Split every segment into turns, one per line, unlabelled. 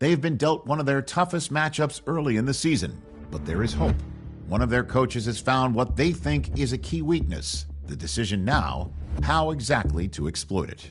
They've been dealt one of their toughest matchups early in the season, but there is hope. One of their coaches has found what they think is a key weakness. The decision now, how exactly to exploit it.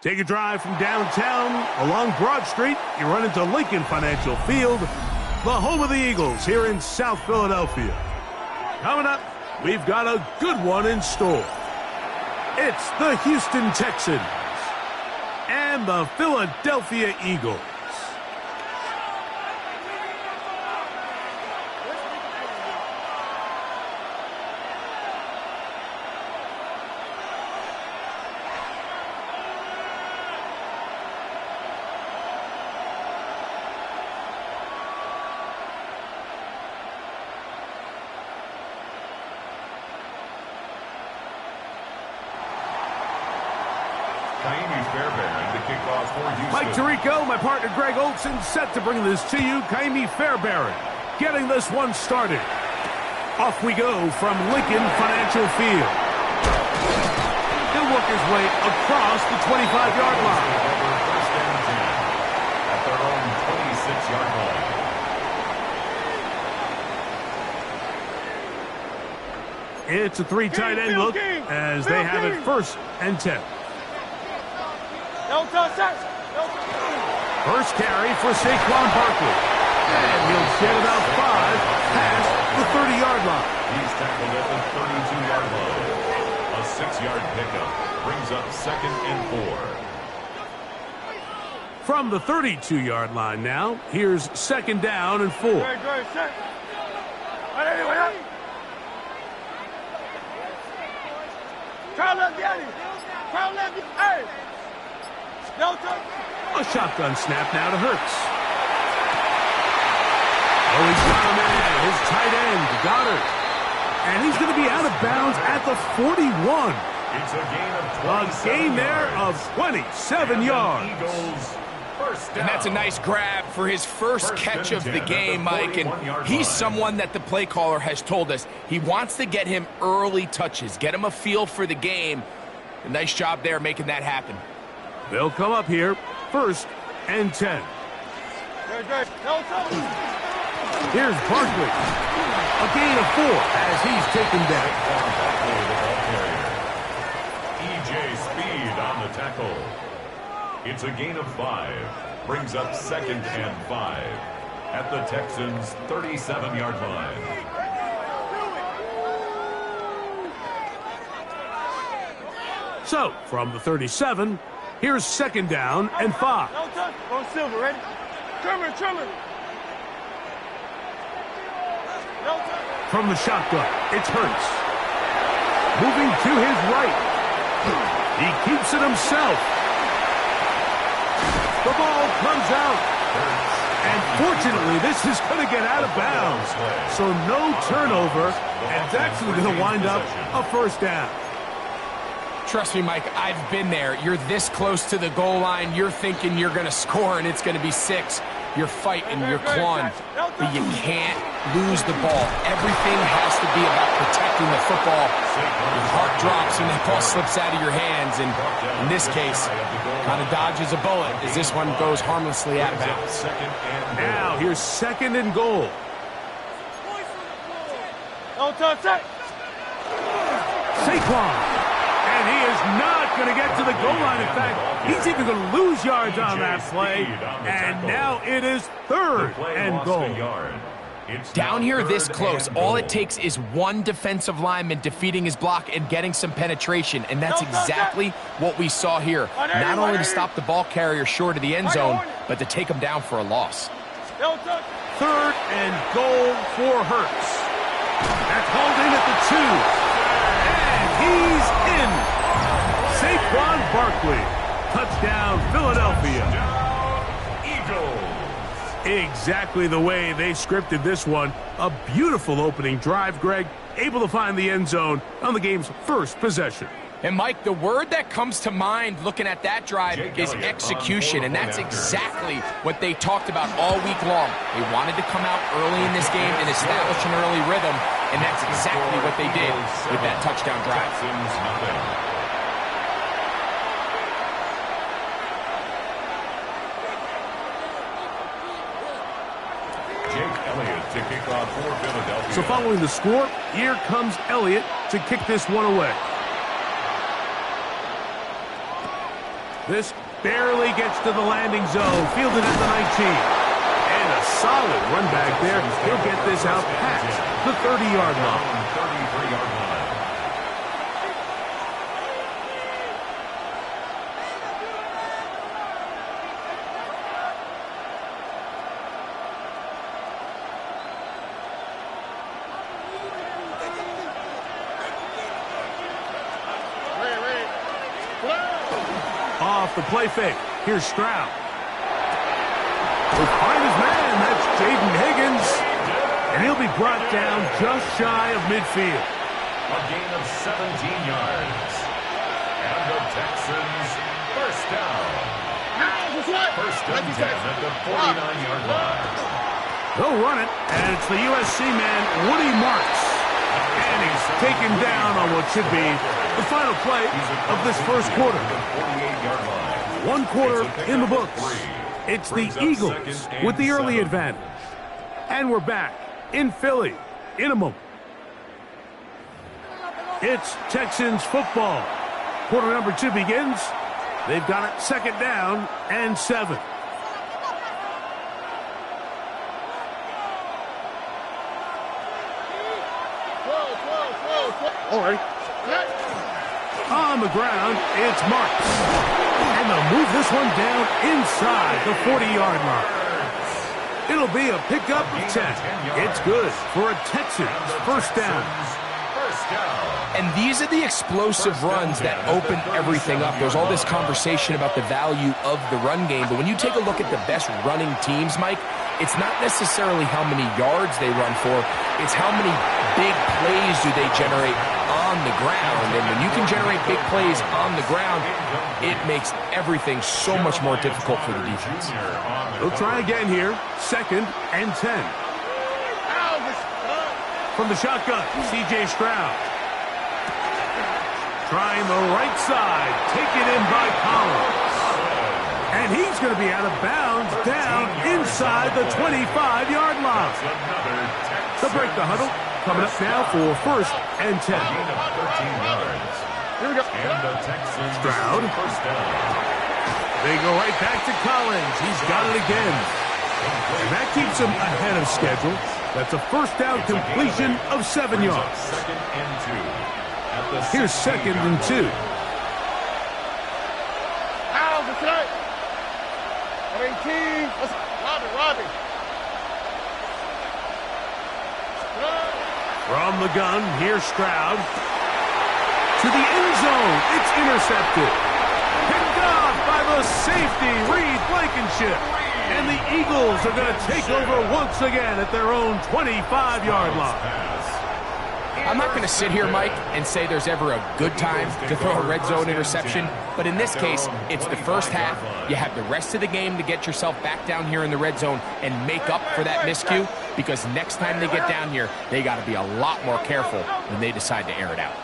Take a drive from downtown along Broad Street. You run into Lincoln Financial Field, the home of the Eagles here in South Philadelphia. Coming up, we've got a good one in store. It's the Houston Texans and the Philadelphia Eagles. Mike Tirico, my partner Greg Olson, set to bring this to you. Kaimi Fairbairn getting this one started. Off we go from Lincoln Financial Field. He'll work his way across the 25-yard line.
At their own 26-yard line.
It's a three tight end look as they have it 1st and 10. First carry for Saquon Barkley. And he'll shed about 5 past the 30-yard line.
He's tackled at the 32-yard line. A 6-yard pickup brings up 2nd and 4.
From the 32-yard line now, here's 2nd down and 4. A shotgun snap now to Hurts. Oh, he's got him in. His tight end, Goddard. And he's going to be out of bounds at the 41.
It's a gain of 27
A gain there of 27 yards.
Eagles first down.
And that's a nice grab for his first catch of the game, Mike. And he's someone that the play caller has told us he wants to get him early touches, get him a feel for the game. A nice job there making that happen.
They'll come up here, 1st and 10. Here's Barkley. A gain of 4 as he's taken down.
E.J. Speed on the tackle. It's a gain of 5. Brings up 2nd and 5 at the Texans' 37-yard line.
So, from the 37, here's 2nd down and 5.
Go Silver, ready? Trimmer.
From the shotgun, it's Hurts. Moving to his right. He keeps it himself. The ball comes out. And fortunately, this is going to get out of bounds. So no turnover, and it's actually going to wind up a 1st down.
Trust me, Mike, I've been there. You're this close to the goal line. You're thinking you're going to score, and it's going to be 6. You're fighting, you're clawing, but you can't lose the ball. Everything has to be about protecting the football. Your heart drops when the ball slips out of your hands, and in this case, kind of dodges a bullet as this one goes harmlessly out of bounds.
Now, here's 2nd and goal. Saquon. And he is not going to get to the goal line. In fact, he's even going to lose yards on that play. And now it is 3rd and goal.
Down here this close, all it takes is one defensive lineman defeating his block and getting some penetration, and that's exactly what we saw here. Not only to stop the ball carrier short of the end zone, but to take him down for a loss.
3rd and goal for Hurts. That's hauled in at the 2. And he's in. Saquon Barkley. Touchdown, Philadelphia.
Eagles.
Exactly the way they scripted this one. A beautiful opening drive, Greg. Able to find the end zone on the game's 1st possession.
And, Mike, the word that comes to mind looking at that drive is execution, and that's exactly what they talked about all week long. They wanted to come out early in this game and establish an early rhythm, and that's exactly what they did with that touchdown drive.
To kick off for Philadelphia.
So following the score, here comes Elliott to kick this one away. This barely gets to the landing zone. Fielded at the 19. And a solid run back there. He'll get this out past the 30-yard line.
33-yard line.
Off the play fake. Here's Stroud. He'll find his man. That's Jaden Higgins. And he'll be brought down just shy of midfield.
A gain of 17 yards. And the Texans first down. First and 10 at the 49-yard line.
They'll run it, and it's the USC man, Woody Marks. And he's taken down on what should be the final play of this first quarter.
48-yard line.
1 quarter in the books. It's the Eagles with the early advantage. And we're back in Philly in a moment. It's Texans football. Quarter number 2 begins. They've got it second down and 7.
All right.
On the ground, it's Marks. And they'll move this one down inside the 40-yard line. It'll be a pickup of 10. It's good for a Texans first down.
And these are the explosive runs that open everything up. There's all this conversation about the value of the run game, but when you take a look at the best running teams, Mike, it's not necessarily how many yards they run for, it's how many big plays do they generate on the ground. And when you can generate big plays on the ground, it makes everything so much more difficult for the defense.
They'll try again here, second and 10. From the shotgun, C.J. Stroud. Trying the right side. Taken in by Collins. And he's going to be out of bounds down inside the 25-yard line. They'll break the huddle. Coming up now for first and 10.
Here we go.
And the Texans
Stroud.
first down.
They go right back to Collins. He's got it again. And that keeps him ahead of schedule. That's a first down completion of 7 yards.
Second and 2. At the
Here's second and 2.
Out the strike. 18. Robbie.
From the gun, here's Stroud. To the end zone. It's intercepted. Picked off by the safety, Reed Blankenship. And the Eagles are going to take over once again at their own 25-yard line.
I'm not going to sit here, Mike, and say there's ever a good time to throw a red zone interception, but in this case, it's the first half. You have the rest of the game to get yourself back down here in the red zone and make up for that miscue, because next time they get down here, they got to be a lot more careful when they decide to air it out.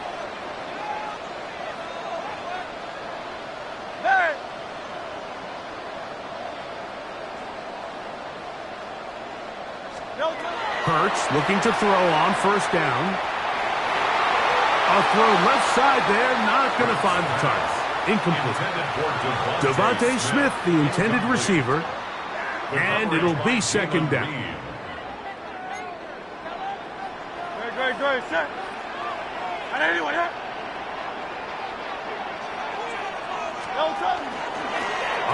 Hurts looking to throw on first down. A throw left side there, not going to find the target. Incomplete. Devontae Smith, the intended receiver, and it'll be second down.
Great, set. I didn't anyone hit.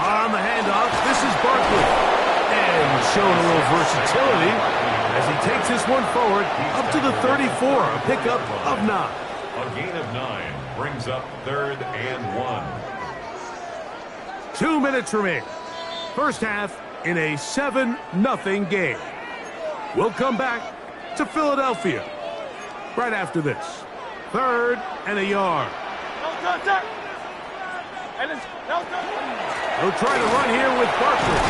On the handoff, this is Barkley. And showing a little versatility as he takes this one forward up to the 34, a pickup of 9.
A gain of 9 brings up third and 1.
2 minutes remain. First half in a 7-0 game. We'll come back to Philadelphia right after this. Third and a yard. They'll try to run here with Barkley.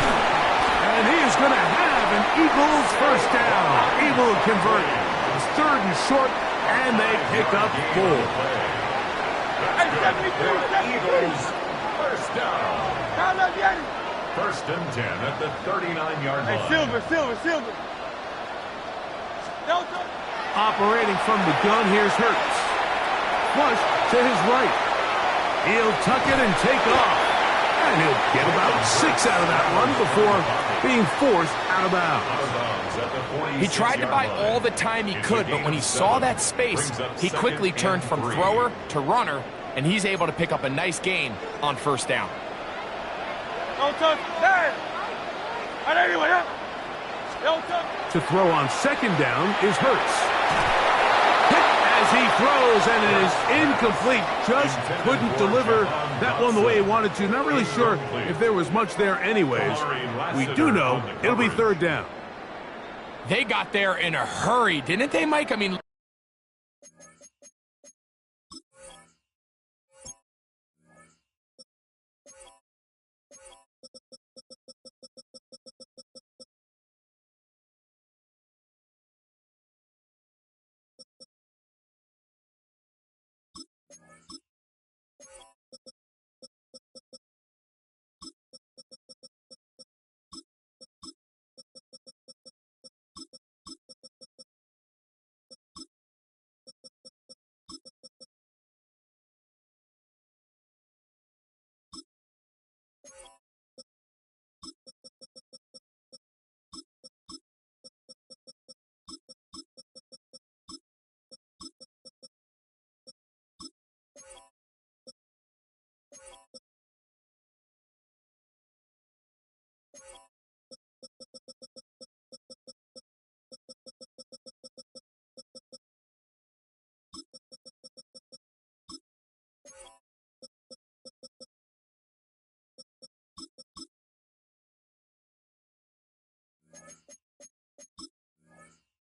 And he is going to have an Eagles first down. Able to convert. It's third and short, and they pick up 4.
Eagles first down. First and 10 at the 39-yard line.
Silver.
Operating from the gun, here's Hurts. Flush to his right. He'll tuck it and take off. And he'll get about 6 out of that run before being forced out of bounds.
He tried to buy all the time he could, but when he saw that space, he quickly turned from thrower to runner, and he's able to pick up a nice gain on first down.
To throw on second down is Hurts. Hit as he throws, and it is incomplete. Just couldn't deliver that one the way he wanted to. Not really sure if there was much there anyways. We do know it'll be third down.
They got there in a hurry, didn't they, Mike? I mean...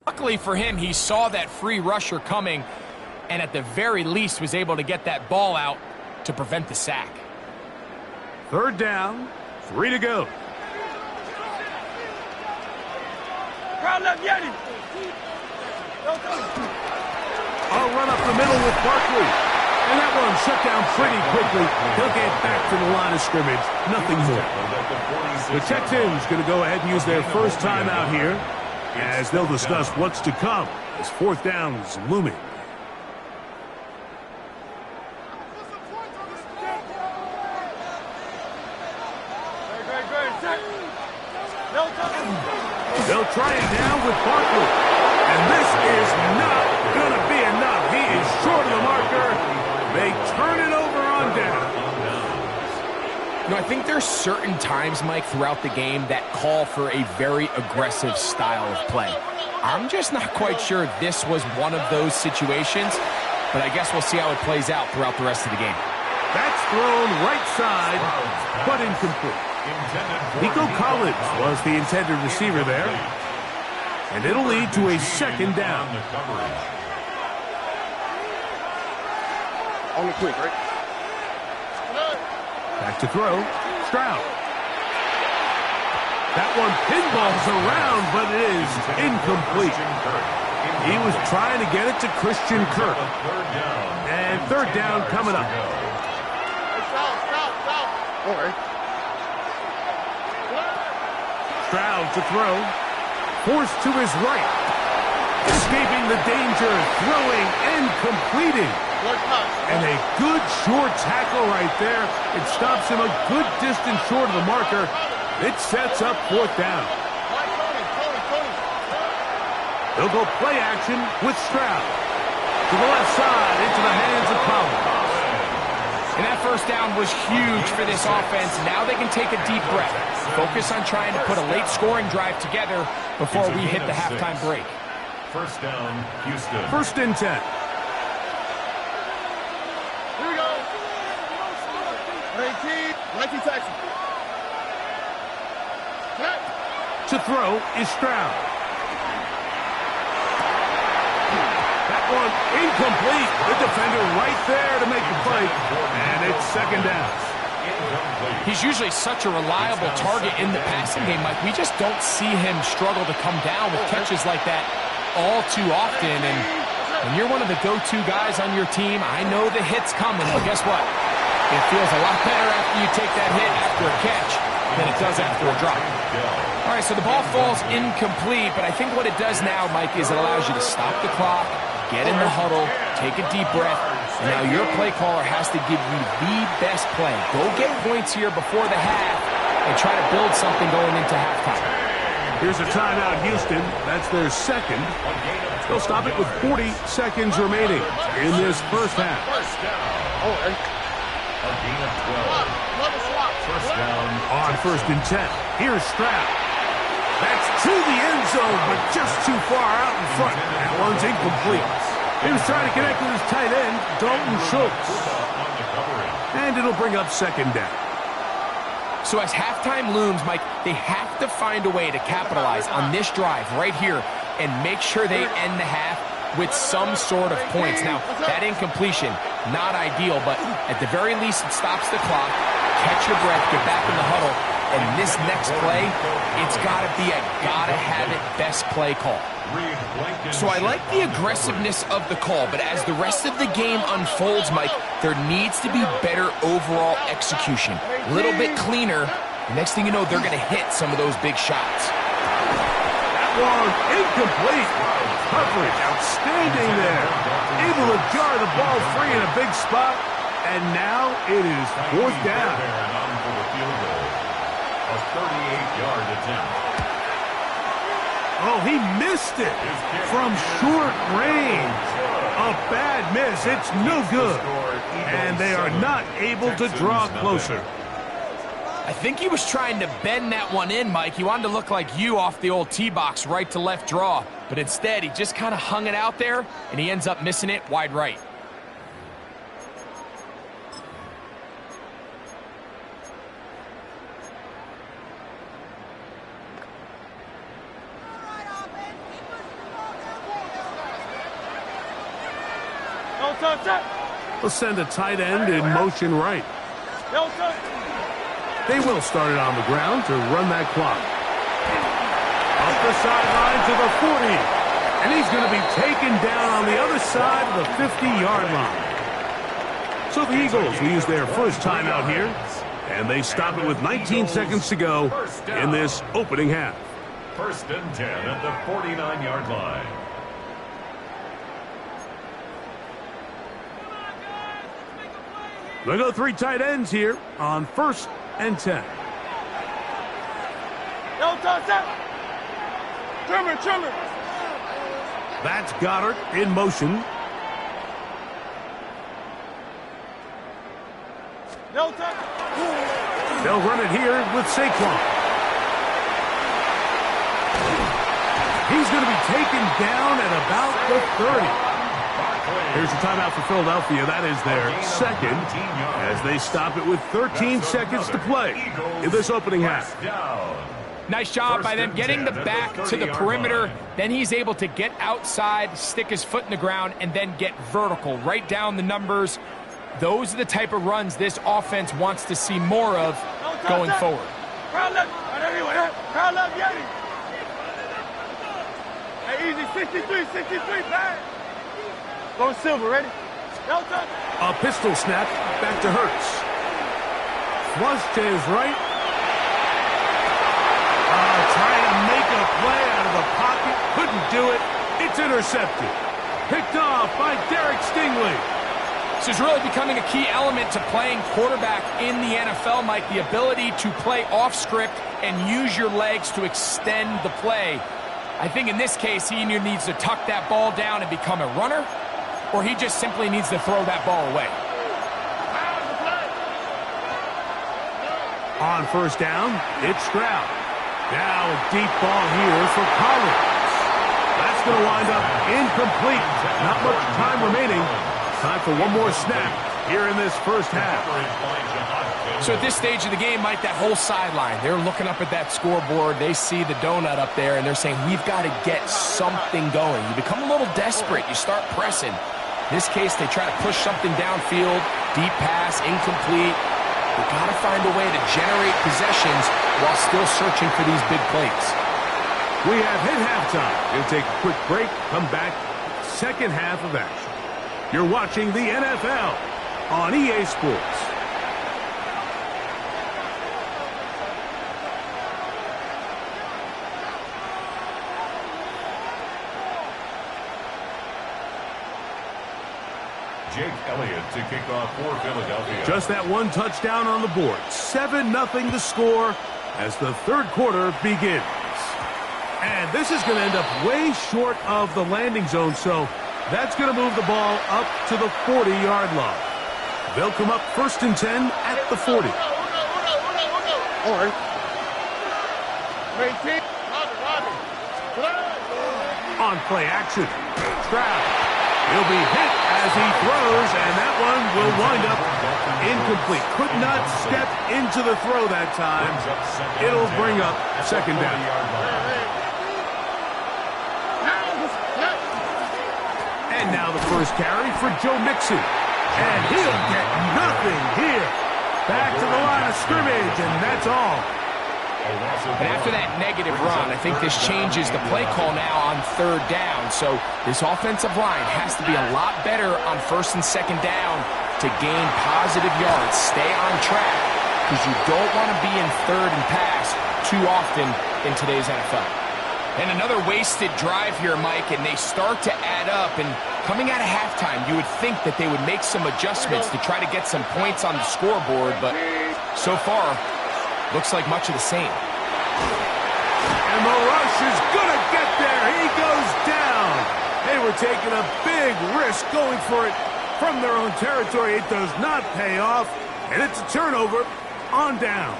Luckily for him, he saw that free rusher coming, and at the very least was able to get that ball out to prevent the sack.
Third down, 3 to go. I'll run up the middle with Barkley. And that one shut down pretty quickly. He'll get back to the line of scrimmage. Nothing more. The Texans going to go ahead and use their first timeout here, as they'll discuss what's to come as fourth down is looming. They'll try it now with Barkley. And this is not going to be enough. He is short of the marker. They turn it over on down.
You know, I think there's certain times, Mike, throughout the game that call for a very aggressive style of play. I'm just not quite sure this was one of those situations, but I guess we'll see how it plays out throughout the rest of the game.
That's thrown right side, but incomplete. Nico Collins was the intended receiver there, and it'll lead to a second down.
Only quick, right?
Back to throw, Stroud. That one pinballs around, but it is incomplete. He was trying to get it to Christian Kirk. And third down coming up. Stroud to throw. Forced to his right. Escaping the danger, throwing and completing. And a good short tackle right there. It stops him a good distance short of the marker. It sets up fourth down. They'll go play action with Stroud. To the left side, into the hands of Collins.
And that first down was huge for this offense. Now they can take a deep breath. Focus on trying to put a late scoring drive together before we hit the halftime break.
First down, Houston.
First and 10.
Here we go. 19 Texans.
To throw is Stroud. That one incomplete. The defender right there to make the play. And it's second down.
He's usually such a reliable target in the passing game, Mike. We just don't see him struggle to come down with catches like that all too often. And when you're one of the go-to guys on your team, I know the hit's coming, but guess what? It feels a lot better after you take that hit after a catch than it does after a drop. All right, so the ball falls incomplete, but I think what it does now, Mike, is it allows you to stop the clock, get in the huddle, take a deep breath, And now your play caller has to give you the best play. Go get points here before the half and try to build something going into halftime.
Here's a timeout, Houston. That's their second. They'll stop it with 40 seconds remaining in this first half.
A gain of 12. First down.
On 1st and 10. Here's Stroud. That's to the end zone, but just too far out in front. That one's incomplete. He was trying to connect with his tight end, Dalton Schultz. And it'll bring up 2nd down.
So as halftime looms, Mike, they have to find a way to capitalize on this drive right here and make sure they end the half with some sort of points. Now, that incompletion, not ideal, but at the very least, it stops the clock. Catch your breath, get back in the huddle, and this next play, it's got to be a gotta-have-it best play call. So I like the aggressiveness of the call, but as the rest of the game unfolds, Mike, there needs to be better overall execution. A little bit cleaner. Next thing you know, they're going to hit some of those big shots.
That one incomplete. Coverage outstanding there. Able to jar the ball free in a big spot. And now it is 4th down.
A 38-yard attempt.
Oh, he missed it from short range. A bad miss. It's no good. And they are not able to draw closer.
I think he was trying to bend that one in, Mike. He wanted to look like you off the old tee box, right to left draw. But instead, he just kind of hung it out there, and he ends up missing it wide right.
We'll send a tight end in motion right. They will start it on the ground to run that clock. Up the sideline to the 40. And he's going to be taken down on the other side of the 50-yard line. So the Eagles will use their first timeout here. And they stop it with 19 seconds to go in this opening half.
1st and 10 at the 49-yard line.
They'll go 3 tight ends here on 1st and 10. That's Goddard in motion. They'll run it here with Saquon. He's going to be taken down at about the 30. Here's a timeout for Philadelphia. That is their second as they stop it with 13 seconds to play in this opening half.
Nice job by them getting the back to the perimeter. Then he's able to get outside, stick his foot in the ground, and then get vertical. Right down the numbers. Those are the type of runs this offense wants to see more of going forward.
Hey, easy, 63, back. Go Silver, ready?
A pistol snap back to Hurts. Flush to his right. Trying to make a play out of the pocket. Couldn't do it. It's intercepted. Picked off by Derek Stingley.
This is really becoming a key element to playing quarterback in the NFL, Mike. The ability to play off script and use your legs to extend the play. I think in this case, he either needs to tuck that ball down and become a runner, or he just simply needs to throw that ball away.
On 1st down, it's Stroud. Now a deep ball here for Collins. That's going to wind up incomplete. Not much time remaining. Time for one more snap here in this first half.
So at this stage of the game, Mike, that whole sideline, they're looking up at that scoreboard. They see the donut up there, and they're saying, we've got to get something going. You become a little desperate. You start pressing. In this case, they try to push something downfield. Deep pass, incomplete. They've got to find a way to generate possessions while still searching for these big plays.
We have hit halftime. We'll take a quick break, come back, second half of action. You're watching the NFL on EA Sports.
Jake Elliott to kick off for Philadelphia.
Just that one touchdown on the board. 7-0 the score as the third quarter begins. And this is going to end up way short of the landing zone, so that's going to move the ball up to the 40-yard line. They'll come up 1st and 10 at the 40.
All right. 18.
On play action. Stroud. He'll be hit as he throws, and that one will wind up incomplete. Could not step into the throw that time. It'll bring up 2nd down. And now the first carry for Joe Mixon. And he'll get nothing here. Back to the line of scrimmage, and that's all.
And after that negative run, I think this changes the play call now on 3rd down. So this offensive line has to be a lot better on 1st and 2nd down to gain positive yards. Stay on track because you don't want to be in 3rd and pass too often in today's NFL. And another wasted drive here, Mike, and they start to add up. And coming out of halftime, you would think that they would make some adjustments to try to get some points on the scoreboard, but so far, looks like much of the same.
And the rush is going to get there. He goes down. They were taking a big risk going for it from their own territory. It does not pay off, and it's a turnover on down.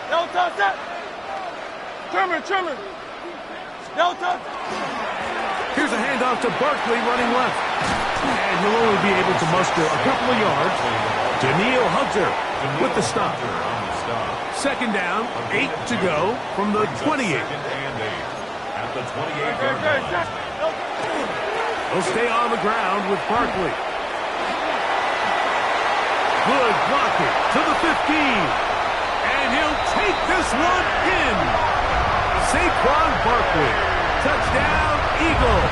Delta, set. Trimmer. Delta.
Here's a handoff to Barkley running left. And he'll only be able to muster a couple of yards. Daniil Hunter with the stop. 2nd down, 8 to go from the 28.
At the 28-yard line.
He'll stay on the ground with Barkley. Good blocking to the 15. And he'll take this one in. Saquon Barkley. Touchdown, Eagles.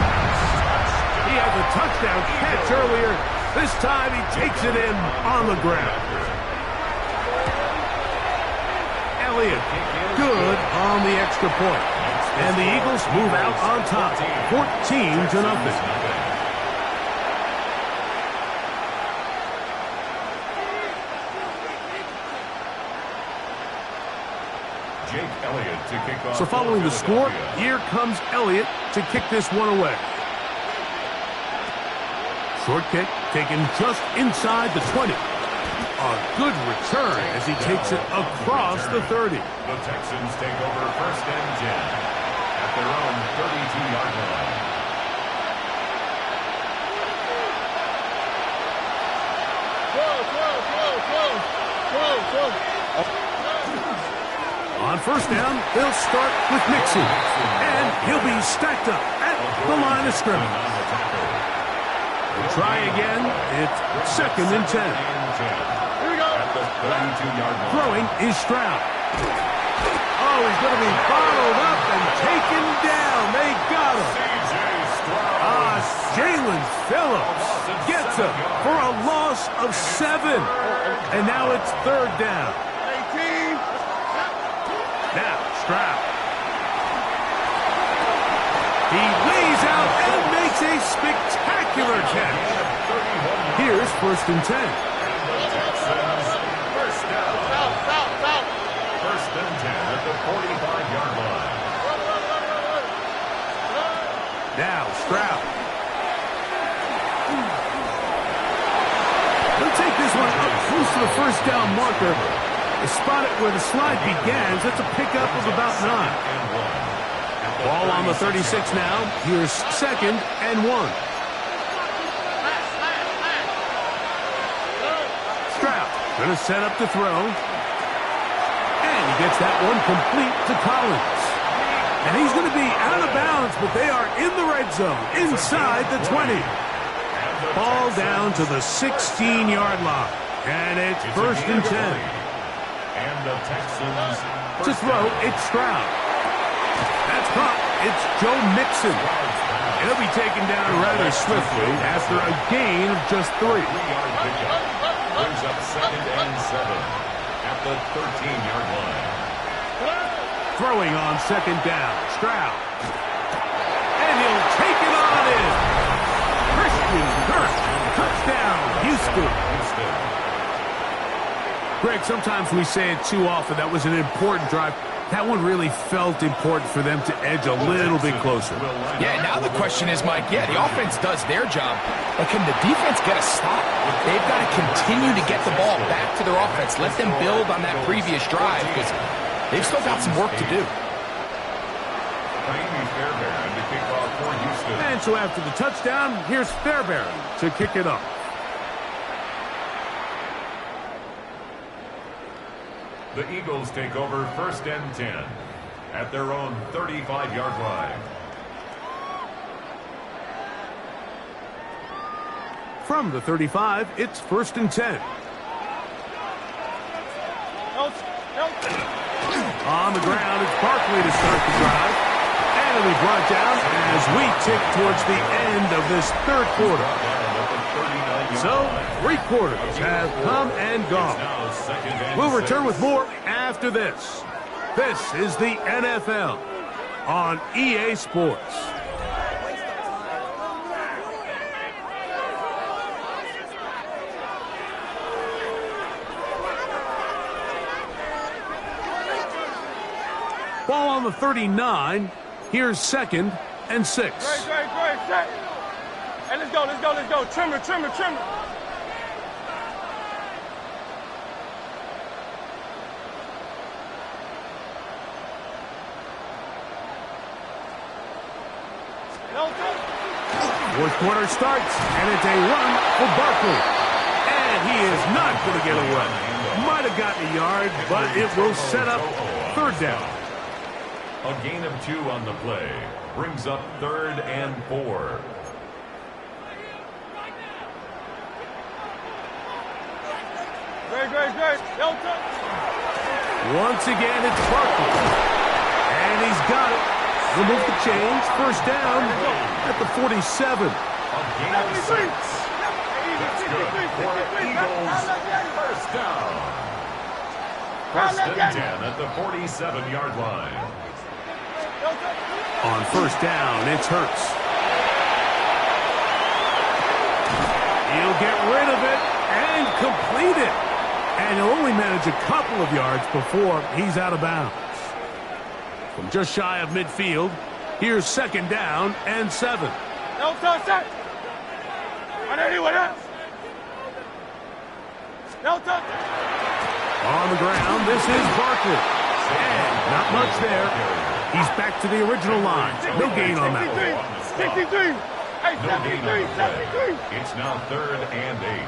He had the touchdown catch earlier. This time he takes it in on the ground. Elliott, good on the extra point. And the Eagles move out on top, 14-0.
Jake Elliott to kick off.
So following the score, here comes Elliott to kick this one away. Short kick taken just inside the 20. A good return as he takes it across the 30.
The Texans take over 1st and 10 at their own 32-yard line.
On 1st down, they'll start with Mixon. And he'll be stacked up at the line of scrimmage. They'll try again. It's 2nd and 10.
Here we go.
At the 32-yard line.
Throwing is Stroud. Oh, he's going to be bottled up and taken down. They got him. Jalen Phillips gets him for a loss of 7. And now it's 3rd down.
18.
Now, Stroud. He lays out and makes a spectacular catch. Here's 1st and 10.
Texans first down.
Out.
1st and 10 at the 45-yard line.
Now, Stroud. They'll take this one up close to the 1st down marker. They spot it where the slide begins. That's a pickup of about 9. Ball on the 36 now. Here's 2nd and 1. Stroud going to set up to throw. And he gets that one complete to Collins. And he's going to be out of bounds, but they are in the red zone, inside the 20. Ball down to the 16-yard line. And it's 1st and 10.
And the Texans
To throw, it's Stroud. That's caught. It's Joe Mixon. He'll be taken down rather swiftly after a gain of just 3.
3-yard pickup. Brings up 2nd and 7 at the 13-yard line.
Throwing on 2nd down. Stroud. And he'll take it Greg, sometimes we say it too often. That was an important drive. That one really felt important for them to edge a little bit closer.
Yeah, now the question is, Mike, yeah, the offense does their job, but can the defense get a stop? They've got to continue to get the ball back to their offense. Let them build on that previous drive because they've still got some work to do.
And so after the touchdown, here's Fairbairn to kick it off.
The Eagles take over 1st and 10 at their own 35-yard line.
From the 35, it's 1st and 10. On the ground, it's Barkley to start the drive. And it'll be brought down as we tick towards the end of this third quarter. So, 3 quarters have come and gone. We'll return with more after this. This is the NFL on EA Sports. Ball on the 39. Here's 2nd and 6.
Great, set. Hey, let's go. Trimmer.
Fourth quarter starts, and it's a run for Barkley. And he is not going to get away. Might have gotten a yard, but it will set up 3rd down.
A gain of 2 on the play brings up 3rd and 4.
Great.
Once again, it's Barkley. And he's got it. Remove the chains. 1st down at the 47.
A gain of 6. That's good for Eagles. 1st down. 1st and 10 at the 47-yard line.
On 1st down, it's Hurts. He'll get rid of it and complete it. And he'll only manage a couple of yards before he's out of bounds. From just shy of midfield, here's 2nd down and 7.
No touch that. On anyone else. No touch.
On the ground, this is Barkley. And not much there. He's back to the original line. No gain on that one.
63. Hey,
No gain on the
73.
play. It's now 3rd and 8.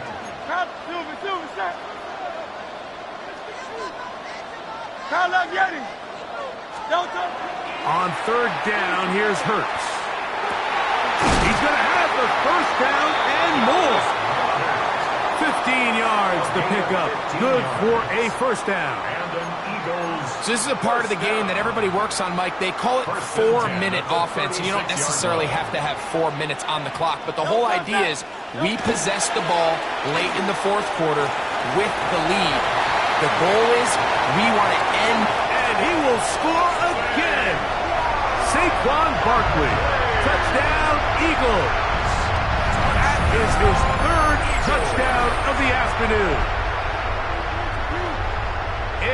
Silver, set. Kyle left Yeti. No touch.
On 3rd down, here's Hurts. He's going to have the 1st down and more. 15 yards the pickup. Good for a 1st down.
So this is a part of the game that everybody works on, Mike. They call it 4-minute offense, and you don't necessarily have to have 4 minutes on the clock. But the whole idea is we possess the ball late in the 4th quarter with the lead. The goal is we want to end.
And he will score again. Saquon Barkley. Touchdown, Eagles. That is his 3rd touchdown of the afternoon.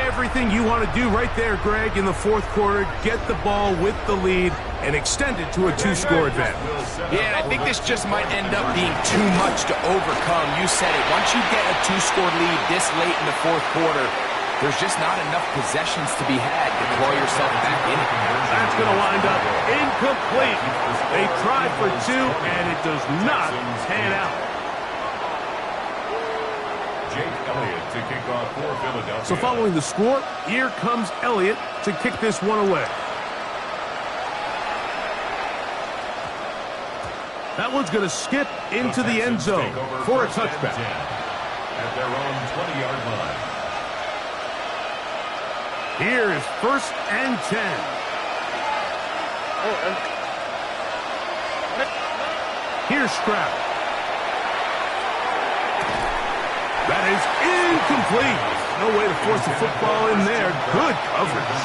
Everything you want to do right there, Greg, in the 4th quarter. Get the ball with the lead and extend it to a 2-score advantage.
Yeah, and I think this just might end up being too much to overcome. You said it. Once you get a 2-score lead this late in the 4th quarter, there's just not enough possessions to be had to claw yourself back in it.
That's going to wind up incomplete. They tried for 2, and it does not pan out.
Jake Elliott to kick off for Philadelphia.
So following the score, here comes Elliott to kick this one away. That one's going to skip into the end zone for a touchback.
At their own 20-yard line.
Here is 1st and 10. Here's Stroud. That is incomplete. No way to force the football in there. Good coverage.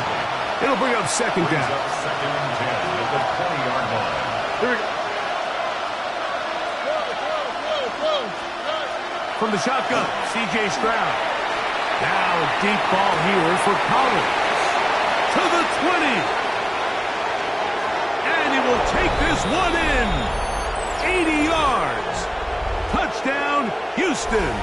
It'll bring up 2nd down.
2nd and 10 at the 20-yard line.
Here we go. From the shotgun, C.J. Stroud. Now a deep ball here for Collins. To the 20. And he will take this one in. 80 yards. Touchdown, Houston.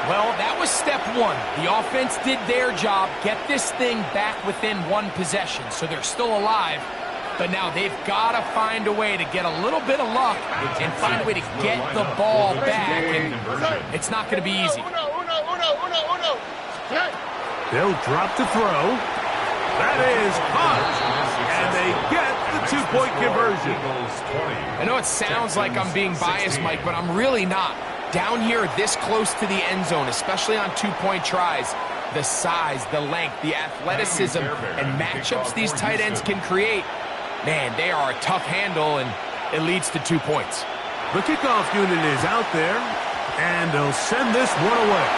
Well, that was step one. The offense did their job, get this thing back within one possession, so they're still alive. But now they've got to find a way to get a little bit of luck and find a way to get the ball back. And it's not going to be easy.
They'll drop to throw. That is caught. And they get the two-point conversion.
I know it sounds like I'm being biased, Mike, but I'm really not. Down here this close to the end zone, especially on two-point tries, the size, the length, the athleticism, and matchups these tight ends can create, man, they are a tough handle, and it leads to 2 points.
The kickoff unit is out there, and they'll send this one away.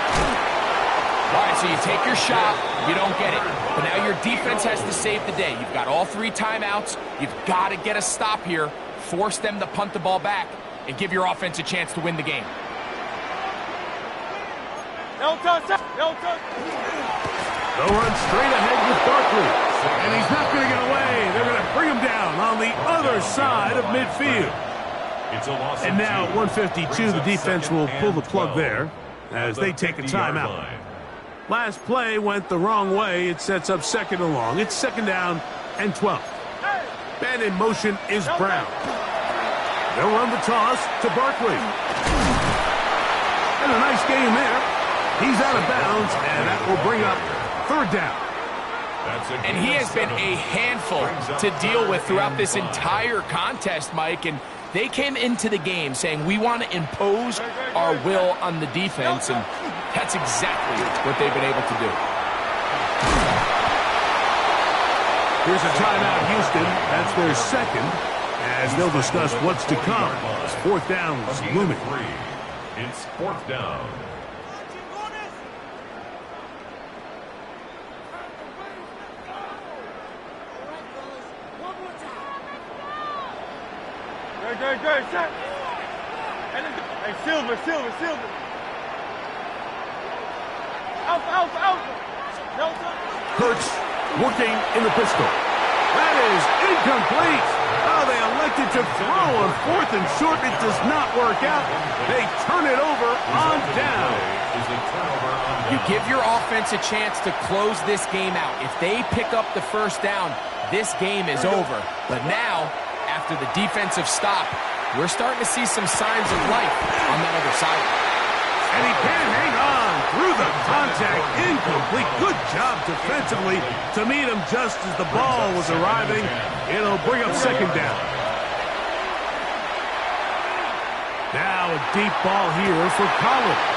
All right, so you take your shot, you don't get it. But now your defense has to save the day. You've got all 3 timeouts. You've got to get a stop here, force them to punt the ball back, and give your offense a chance to win the game.
No touch.
They'll run straight ahead with Barkley. And he's not going to get away. They're going to bring him down on the other side of midfield. And now at 152, the defense will pull the plug there as they take a timeout. Last play went the wrong way. It sets up second and long. It's second down and 12. And in motion is Brown. They'll run the toss to Barkley. And a nice game there. He's out of bounds, and that will bring up third down.
And he has been a handful to deal with throughout this entire contest, Mike. And they came into the game saying, we want to impose our will on the defense, and that's exactly what they've been able to do.
Here's a timeout, Houston. That's their second, as they'll discuss what's to come. Fourth down is looming.
It's fourth down.
Good, set. Hey, Silver. Alpha. No touch.
Hurts working in the pistol. That is incomplete. Oh, they elected to throw on fourth and short. It does not work out. They turn it over on down.
You give your offense a chance to close this game out. If they pick up the first down, this game is over. But now, after the defensive stop, we're starting to see some signs of life on that other side.
And he can hang on through the contact. Incomplete. Good job defensively to meet him just as the ball was arriving. It'll bring up second down. Now a deep ball here for Collins.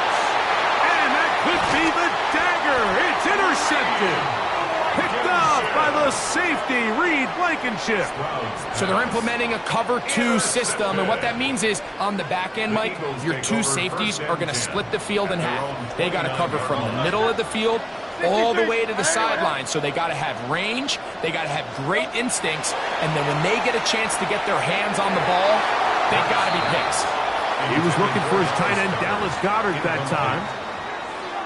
And that could be the dagger. It's intercepted. Picked up by the safety, Reed Blankenship.
So they're implementing a cover 2 system, and what that means is on the back end, Mike, your 2 safeties are going to split the field in half. They got to cover from the middle of the field all the way to the sideline. So they got to have range, they got to have great instincts, and then when they get a chance to get their hands on the ball, they got to be picks.
He was looking for his tight end, Dallas Goedert, that time.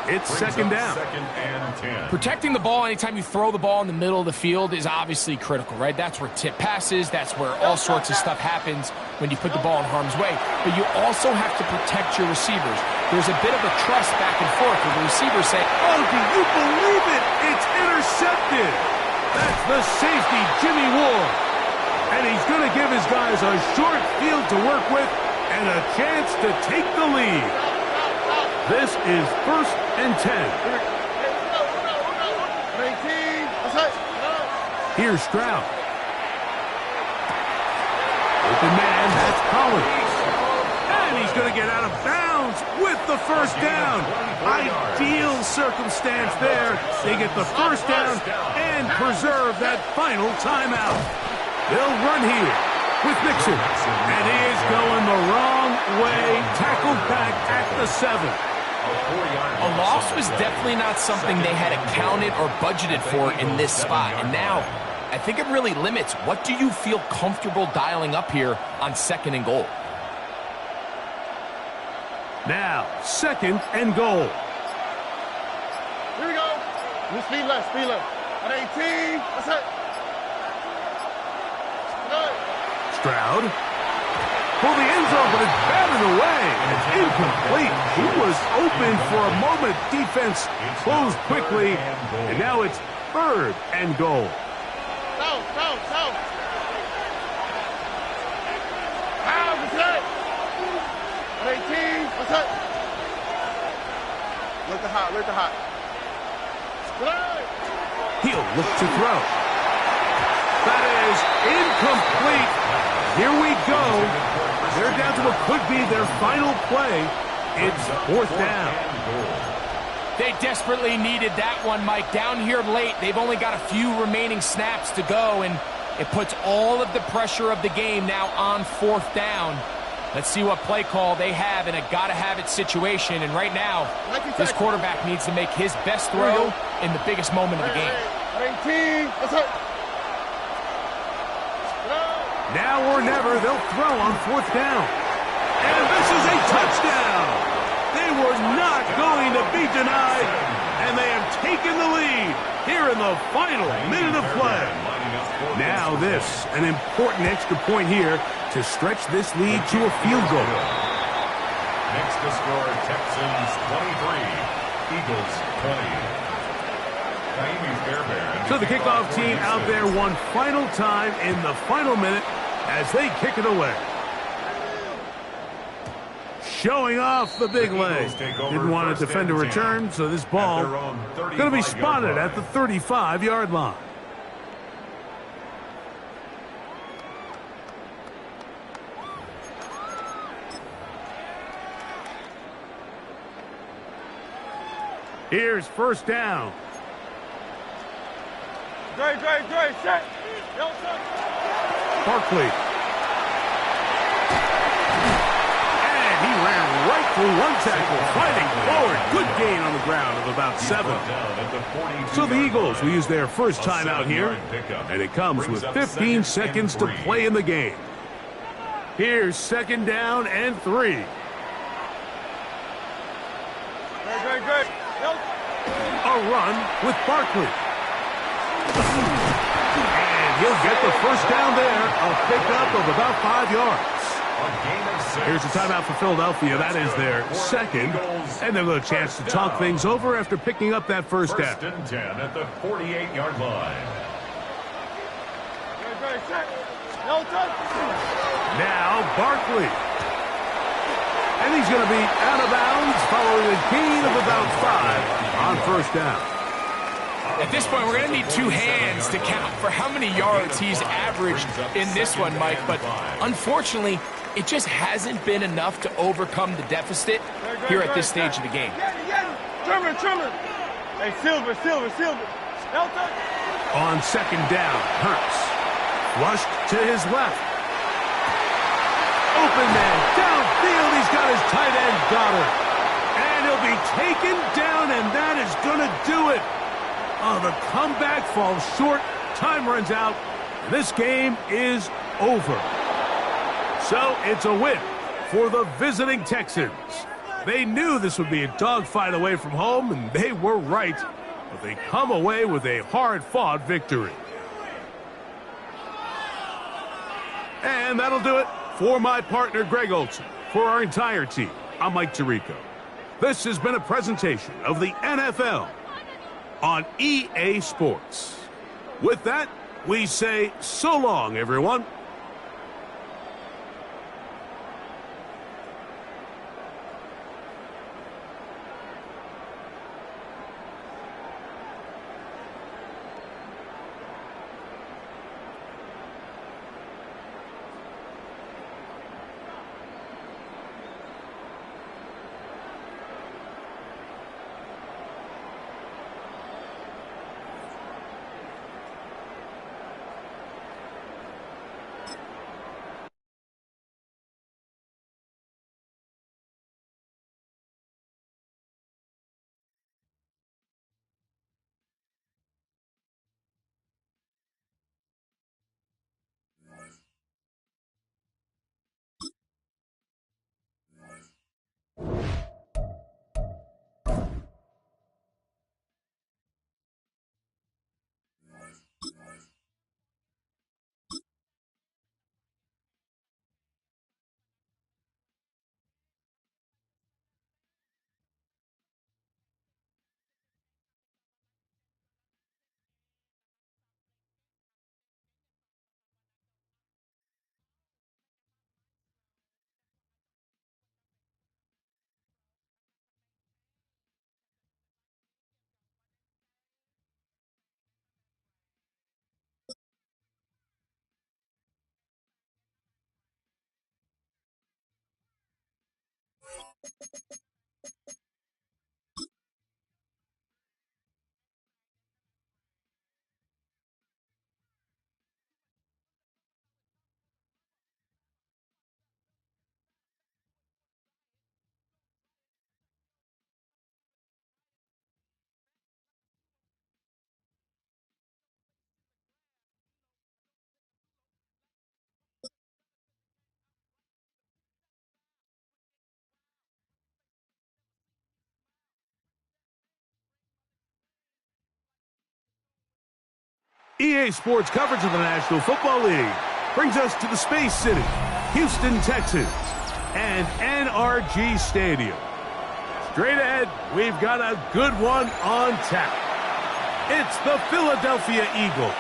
It's second down.
Second and 10.
Protecting the ball anytime you throw the ball in the middle of the field is obviously critical, right? That's where tip passes, that's where all sorts of stuff happens when you put the ball in harm's way. But you also have to protect your receivers. There's a bit of a trust back and forth where the receivers say,
oh, do you believe it? It's intercepted. That's the safety, Jimmy Ward. And he's going to give his guys a short field to work with and a chance to take the lead. This is first and 10. Here's Stroud. Open man, that's Collins. And he's going to get out of bounds with the first down. Ideal circumstance there. They get the first down and preserve that final timeout. They'll run here with Mixon. And he is going the wrong way. Tackled back at the 7.
A loss was definitely not something they had accounted or budgeted for in this spot. And now, I think it really limits what do you feel comfortable dialing up here on second and goal.
Now, 2nd and goal.
Here we go. Speed left, speed left. At 18, that's it.
Stroud. For the end zone, but it's batted away. It's incomplete. He was open for a moment. Defense closed quickly, and now it's 3rd and goal.
South. Out, that's it. At 18, that's it. Look the hot.
He'll look to throw. That is incomplete. Here we go. They're down to what could be their final play. It's 4th down.
They desperately needed that one, Mike. Down here late, they've only got a few remaining snaps to go, and it puts all of the pressure of the game now on 4th down. Let's see what play call they have in a gotta-have-it situation. And right now, this quarterback needs to make his best throw in the biggest moment of the game.
18, that's it.
Now or never, they'll throw on 4th down. And this is a touchdown. They were not going to be denied, and they have taken the lead here in the final minute of play. Now this, an important extra point here to stretch this lead to a field goal.
Next to score, Texans 23, Eagles 20.
So the kickoff team out there one final time in the final minute as they kick it away. Showing off the big leg. Didn't want to defend a return, so this ball going to be spotted at the 35-yard line. Here's 1st down.
Dre, set.
Barkley. And he ran right through one tackle, fighting forward. Good gain on the ground of about 7. So the Eagles will use their first timeout here, and it comes with 15 seconds to play in the game. Here's 2nd down and 3.
Dre.
A run with Barkley. And he'll get the 1st down there, a pickup of about 5 yards. Here's a timeout for Philadelphia. That is their 2nd, and they'll get a chance to talk things over after picking up that 1st down.
1st and 10 at the 48-yard line.
Dre, set.
Now Barkley. And he's going to be out of bounds following a gain of about 5 on 1st down.
At this point, we're going to need 2 hands to count for how many yards he's averaged in this one, Mike. But unfortunately, it just hasn't been enough to overcome the deficit here at this stage of the game.
Trimmer. Hey, Silver.
On 2nd down, Hurts. Flushed to his left. Open man, downfield. He's got his tight end, Goddard. And he'll be taken down, and that is going to do it. Oh, the comeback falls short. Time runs out. This game is over. So it's a win for the visiting Texans. They knew this would be a dogfight away from home, and they were right. But they come away with a hard-fought victory. And that'll do it for my partner, Greg Olson. For our entire team, I'm Mike Tirico. This has been a presentation of the NFL on EA Sports. With that, we say so long, everyone. EA Sports coverage of the National Football League brings us to the Space City, Houston, Texas, and NRG Stadium. Straight ahead, we've got a good one on tap. It's the Philadelphia Eagles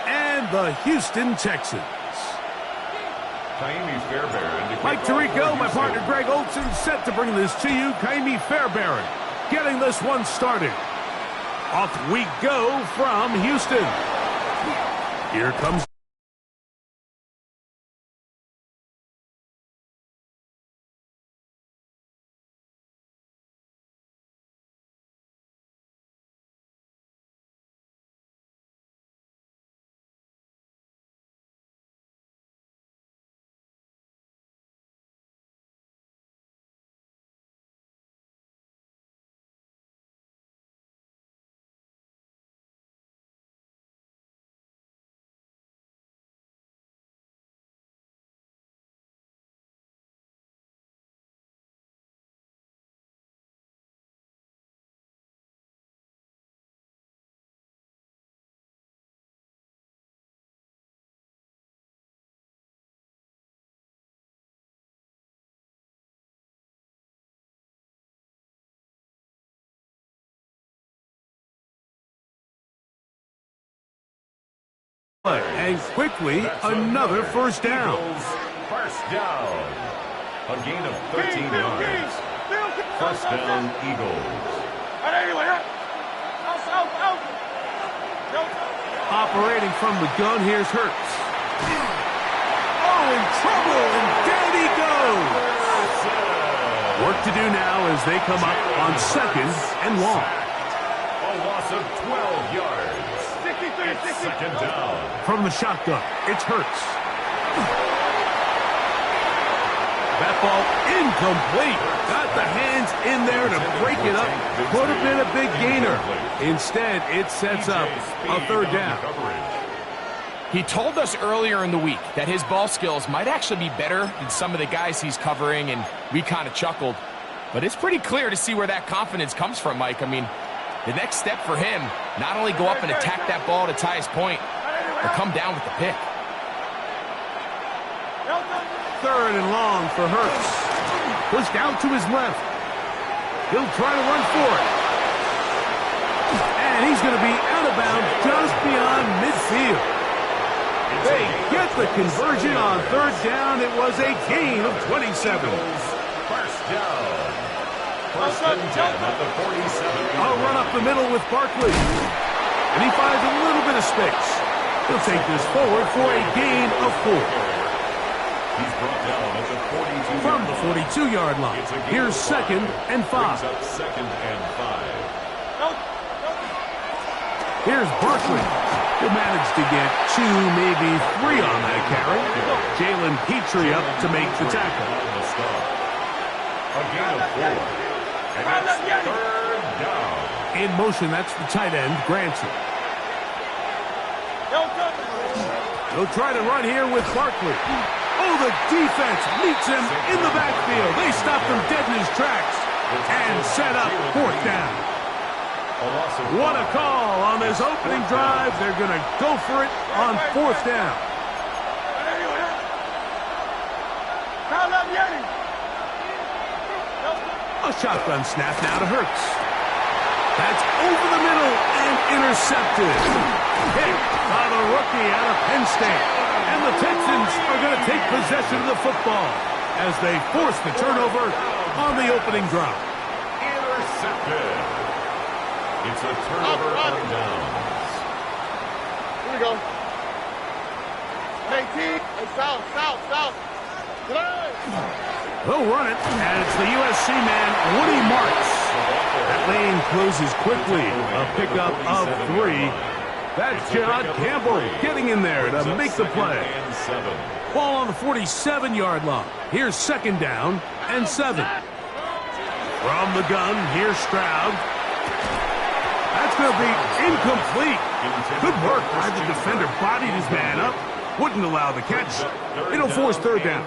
and the Houston Texans. Mike Tirico, my partner Greg Olson, set to bring this to you. Kaimi Fairbairn getting this one started. Off we go from Houston. Here comes and quickly another first down.
First down. A gain of 13 yards. First down, Eagles.
Operating from the gun, here's Hurts. Oh, in trouble, and down he goes. Work to do now as they come up on second and long.
A loss of 12 yards. It's second down.
From the shotgun, it's Hurts. That ball incomplete. Got the hands in there to break it up. Could have been a big gainer. Instead, it sets up a third down.
He told us earlier in the week that his ball skills might actually be better than some of the guys he's covering, and we kind of chuckled. But it's pretty clear to see where that confidence comes from, Mike. I mean, the next step for him, not only go up and attack that ball to tie his point, but come down with the pick.
Third and long for Hurts. Pushed out to his left. He'll try to run for it. And he's going to be out of bounds just beyond midfield. They get the conversion on third down. It was a gain of 27.
First down. First and 10 at the 47.
I'll run up the middle with Barkley. And he finds a little bit of space. He'll take this forward for a gain of 4.
He's brought down at the 42.
From the 42-yard line. Here's second and 5.
Up second and 5.
Here's Barkley. He'll manage to get 2, maybe 3 on that carry. Jalen Petrie up to make the tackle.
A gain of 4. And that's third down.
In motion, that's the tight end, Granson. They'll try to run here with Barkley. Oh, the defense meets him in the backfield. They stop him dead in his tracks and set up fourth down. What a call on this opening drive. They're going to go for it on fourth down. A shotgun snap now to Hurts. That's over the middle and intercepted. Picked by the rookie out of Penn State. And the Texans are going to take possession of the football as they force the turnover on the opening drive.
Intercepted. It's a turnover on downs.
Here we go. 18. Hey, south.
They'll run it, and it's the USC man, Woody Marks. That lane closes quickly. A pickup of 3. That's John Campbell getting in there to make the play. Ball on the 47-yard line. Here's second down and 7. From the gun, here's Stroud. That's going to be incomplete. Good work by the defender. Bodied his man up. Wouldn't allow the catch. It'll force third down.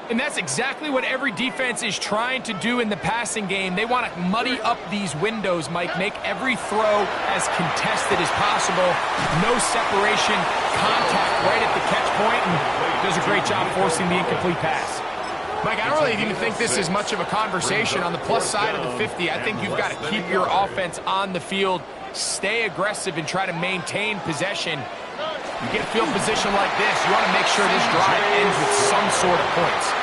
And that's exactly what every defense is trying to do in the passing game. They want to muddy up these windows, Mike, make every throw as contested as possible. No separation, contact right at the catch point, and does a great job forcing the incomplete pass. Mike, I don't really even think this is much of a conversation. On the plus side of the 50, I think you've got to keep your offense on the field, stay aggressive, and try to maintain possession. You get a field position like this, you want to make sure this drive ends with some sort of points.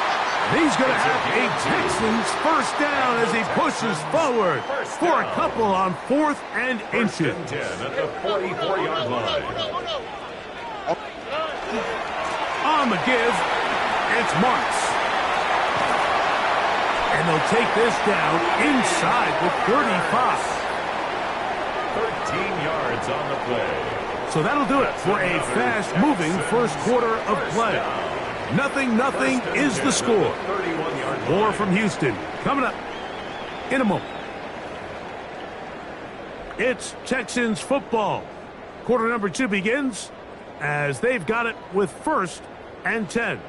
He's going to have a Texans first down as he pushes forward for a couple on 4th and inches.
10 at the 44-yard line.
On the give, it's Marks. And they'll take this down inside the 35.
13 yards on the play.
So that'll do it for a fast-moving first quarter of play. 0-0 is the score. More from Houston coming up in a moment. It's Texans football. Quarter number 2 begins as they've got it with 1st and 10.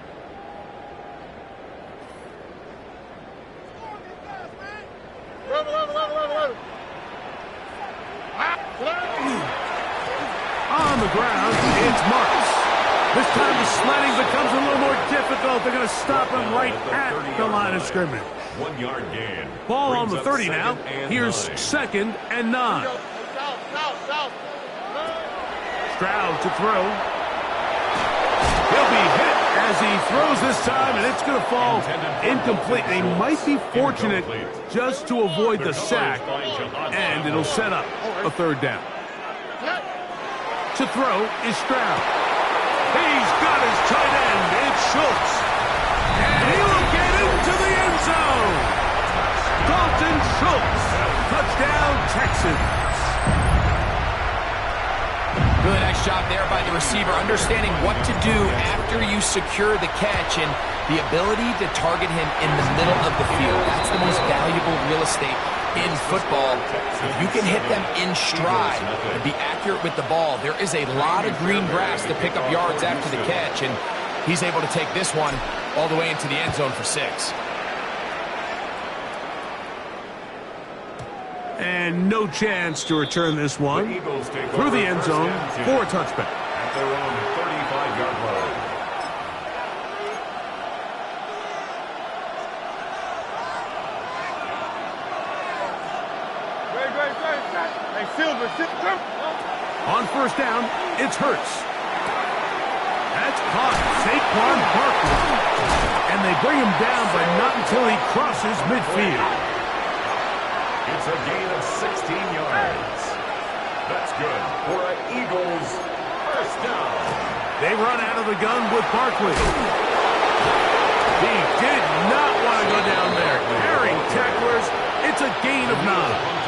On the ground, it's Marks. This time the sledding becomes a little more difficult. They're going to stop him right at the line of scrimmage.
1 yard gain.
Ball on the 30 now. Here's 2nd and 9. Stroud to throw. He'll be hit as he throws this time, and it's going to fall incomplete. They might be fortunate just to avoid the sack, and it'll set up a 3rd down. To throw is Stroud. He's got his tight end. It's Schultz. And he will get into the end zone. Dalton Schultz. Touchdown, Texans.
Really nice job there by the receiver, understanding what to do after you secure the catch and the ability to target him in the middle of the field. That's the most valuable real estate in football. If you can hit them in stride and be accurate with the ball, there is a lot of green grass to pick up yards after the catch, and he's able to take this one all the way into the end zone for 6.
And no chance to return this one through the end zone for a touchback.
At their own 35-yard line.
On 1st down, it's Hurts. That's caught. Saquon Barkley. And they bring him down, but not until he crosses midfield.
It's a gain of 16 yards. That's good for an Eagles first down.
They run out of the gun with Barkley. He did not want to go down there. Carrying tacklers, it's a gain of 9.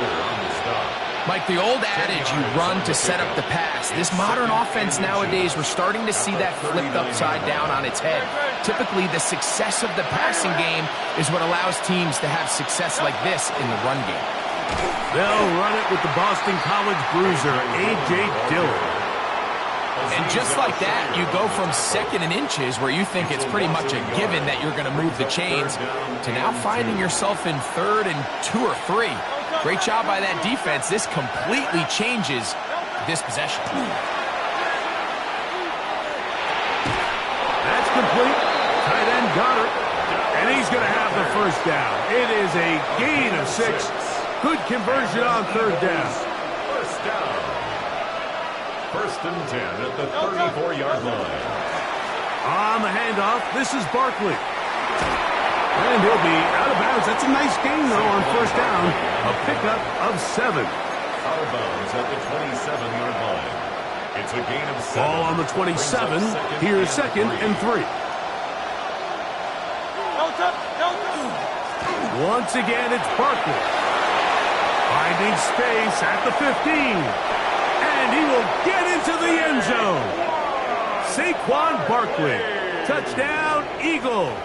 Mike, the old adage, you run to set up the pass. This modern offense nowadays, we're starting to see that flipped upside down on its head. Typically, the success of the passing game is what allows teams to have success like this in the run game.
They'll run it with the Boston College bruiser, A.J. Dillon.
And just like that, you go from 2nd and inches, where you think it's pretty much a given that you're going to move the chains, to now finding yourself in 3rd and 2 or 3. Great job by that defense. This completely changes this possession.
That's complete. Tight end got it. And he's going to have the first down. It is a gain of 6. Good conversion on 3rd down.
First down. 1st and 10 at the 34-yard line.
On the handoff, this is Barkley. And he'll be out of bounds. That's a nice gain, though, on 1st down. A pickup of 7.
Out of bounds at the 27-yard line. It's a gain of 7.
Ball on the 27. Here's 2nd and 3. Once again, it's Barkley. Finding space at the 15. And he will get into the end zone. Saquon Barkley. Touchdown, Eagles.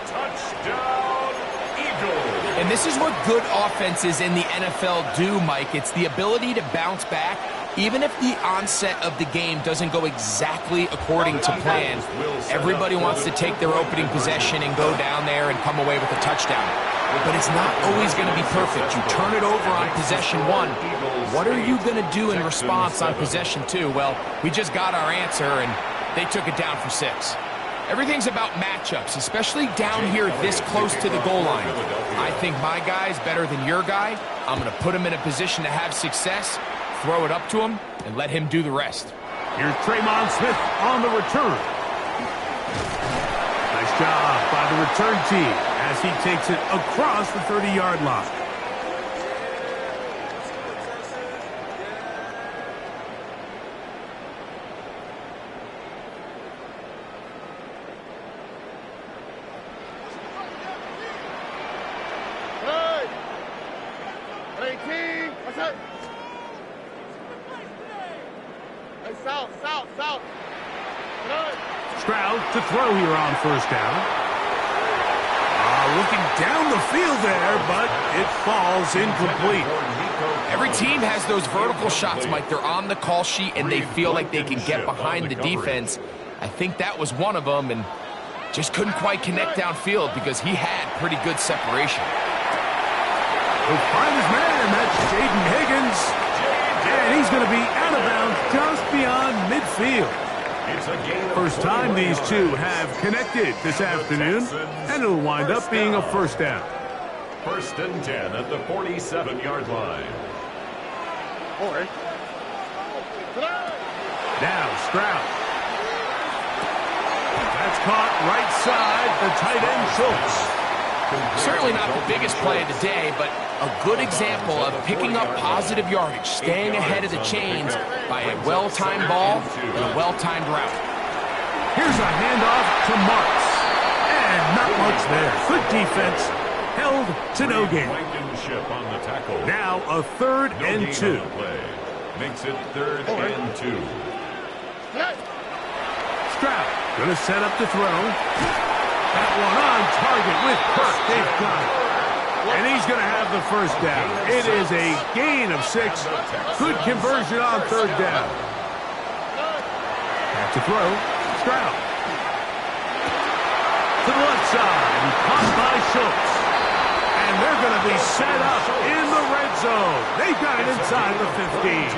Touchdown, Eagles.
And this is what good offenses in the NFL do, Mike. It's the ability to bounce back, even if the onset of the game doesn't go exactly according to plan. Everybody wants to take their opening possession and go down there and come away with a touchdown. But it's not always going to be perfect. You turn it over on possession 1. What are you going to do in response on possession 2? Well, we just got our answer, and they took it down for 6. Everything's about matchups, especially down here this close to the goal line. I think my guy's better than your guy. I'm going to put him in a position to have success, throw it up to him, and let him do the rest.
Here's Tremon Smith on the return. Nice job by the return team as he takes it across the 30-yard line. Stroud to throw here on first down. Looking down the field there, but it falls incomplete.
Every team has those vertical shots, Mike. They're on the call sheet, and they feel like they can get behind the defense. I think that was one of them, and just couldn't quite connect downfield because he had pretty good separation.
He'll find his man, that's Jaden Higgins. And he's going to be out of bounds just beyond midfield. First time these two have connected this afternoon, and it'll wind up being a first down.
1st and 10 at the 47-yard line.
Now Stroud. That's caught right side, the tight end Schultz.
Certainly not the biggest play of the day, but a good example of picking up positive yardage, staying ahead of the chains by a well-timed ball and a well-timed route.
Here's a handoff to Marks. And not much there. Good defense. Held to no gain. Now a 3rd and 2.
Makes it 3rd and 2.
Stroud going to set up to throw. That one on target with Kirk. They've got it. And he's going to have the first down. It is a gain of 6. Good conversion on 3rd down. Back to throw. Stroud. To the left side. And caught by Schultz. And they're going to be set up in the red zone. They've got it inside the 15.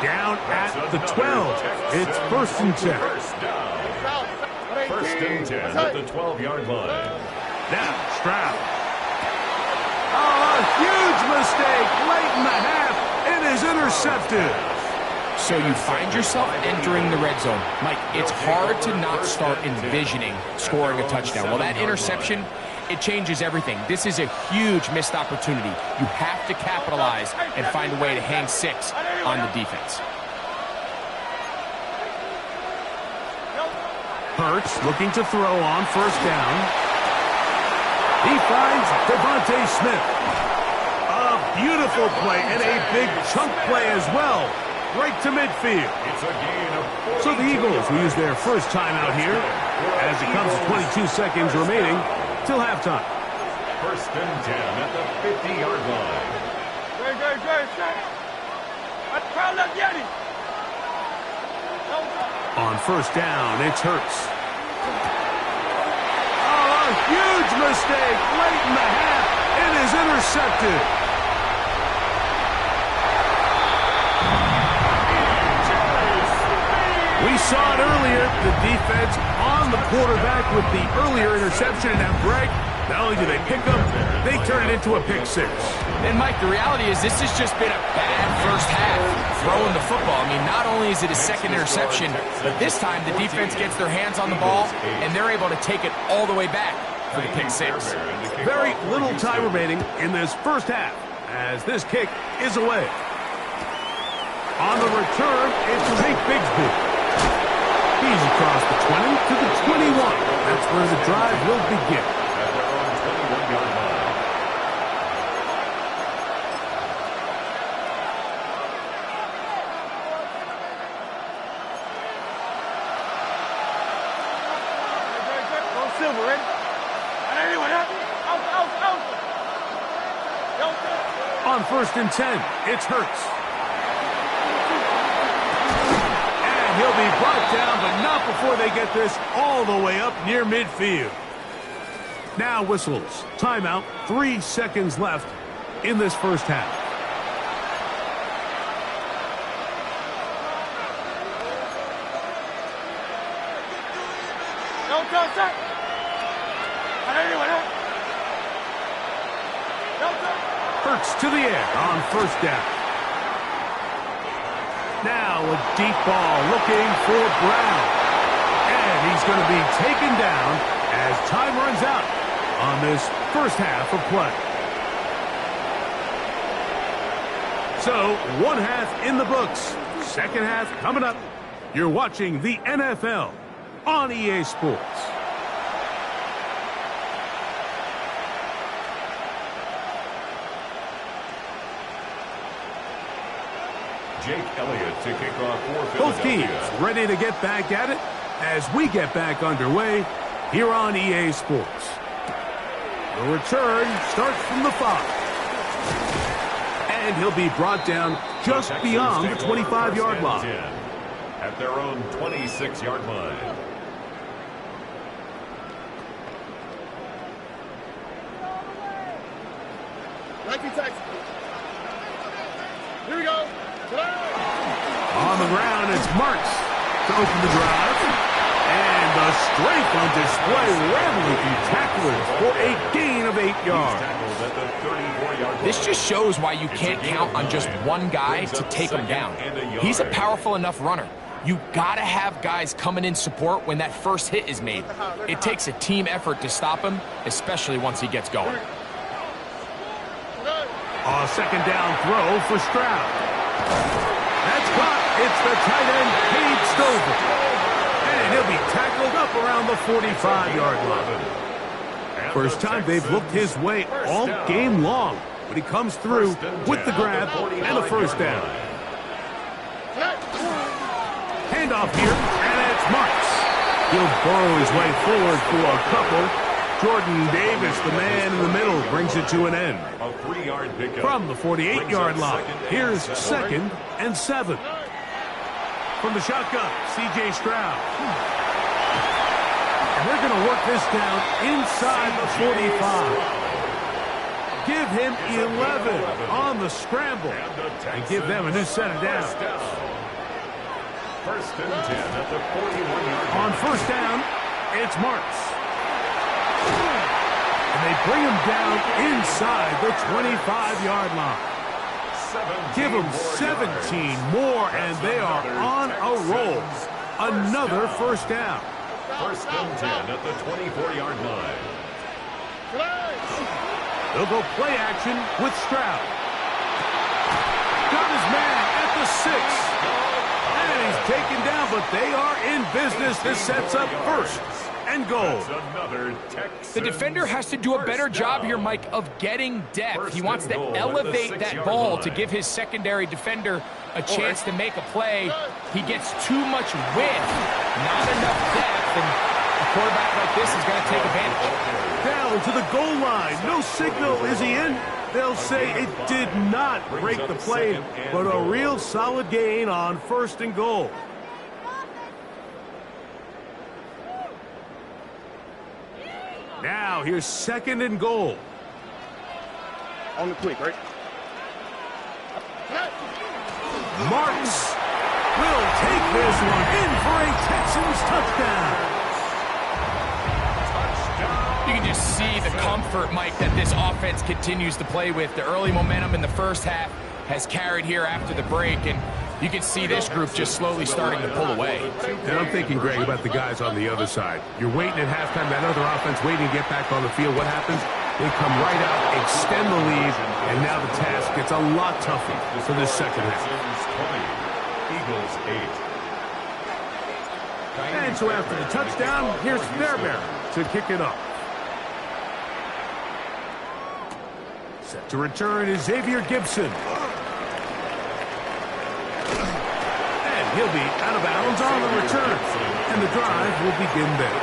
Down at the 12. It's 1st and 10.
1st and 10 at the 12-yard line.
Now Stroud. Oh, a huge mistake late in the half. It is intercepted.
So you find yourself entering the red zone. Mike, it's hard to not start envisioning scoring a touchdown. Well, that interception, it changes everything. This is a huge missed opportunity. You have to capitalize and find a way to hang 6 on the defense.
Hurts looking to throw on first down. He finds Devontae Smith. A beautiful play and a big chunk play as well. Right to midfield. So the Eagles will use their first timeout here as it comes to 22 seconds remaining till halftime.
1st and 10 at the 50-yard line.
On first down, it's Hurts. Oh, a huge mistake late in the half. It is intercepted. We saw it earlier, the defense on the quarterback with the earlier interception. And now, Greg, not only do they pick up, they turn it into a pick 6.
And, Mike, the reality is this has just been a bad first half throwing the football. I mean, not only is it a 2nd interception, but this time the defense gets their hands on the ball, and they're able to take it all the way back for the pick 6.
Very little time remaining in this first half as this kick is away. On the return, it's Hank Bigsby. He's across the 20 to the 21. That's where the drive will begin.
At their own 21-yard line.
silver, ready?
On 1st and 10, it's Hurts. And he'll be brought down, but not before they get this all the way up near midfield. Now whistles. Timeout. 3 seconds left in this first half. Hurts to the air on 1st down. Now a deep ball looking for Brown. And he's going to be taken down as time runs out on this first half of play. So, 1 half in the books. Second half coming up. You're watching the NFL on EA Sports.
Jake Elliott to kick off for
Both
Philadelphia.
teams ready to get back at it as we get back underway here on EA Sports. The return starts from the 5. And he'll be brought down just beyond the 25-yard line.
At their own 26-yard line.
Here we go.
On the ground, it's Marks to open the drive. And the strength on display, rattling through tacklers for a gain of 8 yards.
This just shows why you can't count on just one guy to take him down. He's a powerful enough runner. You gotta have guys coming in support when that first hit is made. It takes a team effort to stop him, especially once he gets going.
A second down throw for Stroud. That's caught. It's the tight end, Cade Stover. And he'll be tackled up around the 45-yard line. First time they've looked his way all game long, but he comes through with the grab and a first down. Handoff here, and it's Marks. He'll burrow his way forward for a couple. Jordan Davis, the man in the middle, brings it to an end.
A 3-yard pickup.
From the 48-yard line, here's 2nd and 7. From the shotgun, C.J. Stroud. And they're going to work this down inside the 45. Give him 11 on the scramble and give them a new set of downs.
1st and 10 at the 41-yard line.
On 1st down, it's Marks. And they bring him down inside the 25-yard line. Give them 17 more, and they are on a roll. Another first down.
1st and 10 at the 24-yard line.
They'll go play action with Stroud. Got his man at the 6. And he's taken down, but they are in business. This sets up 1st and goal.
The defender has to do a better job here, Mike, of getting depth. He wants to elevate that ball to give his secondary defender a chance to make a play. He gets too much width, not enough depth, and a quarterback like this is going to take advantage.
Down to the goal line. No signal. Is he in? They'll say it did not break the play, but a real solid gain on 1st and goal. Now, here's 2nd and goal.
On the quick, right?
Marks will take this one in for a Texans touchdown.
You can just see the comfort, Mike, that this offense continues to play with. The early momentum in the first half has carried here after the break, and you can see this group just slowly starting to pull away.
And I'm thinking, Greg, about the guys on the other side. You're waiting at halftime, that other offense waiting to get back on the field. What happens? They come right out, extend the lead, and now the task gets a lot tougher for this second half.
Eagles 8.
And so after the touchdown, here's Fairbairn to kick it off. Set to return is Xavier Gibson. And he'll be out of bounds on the return. And the drive will begin there.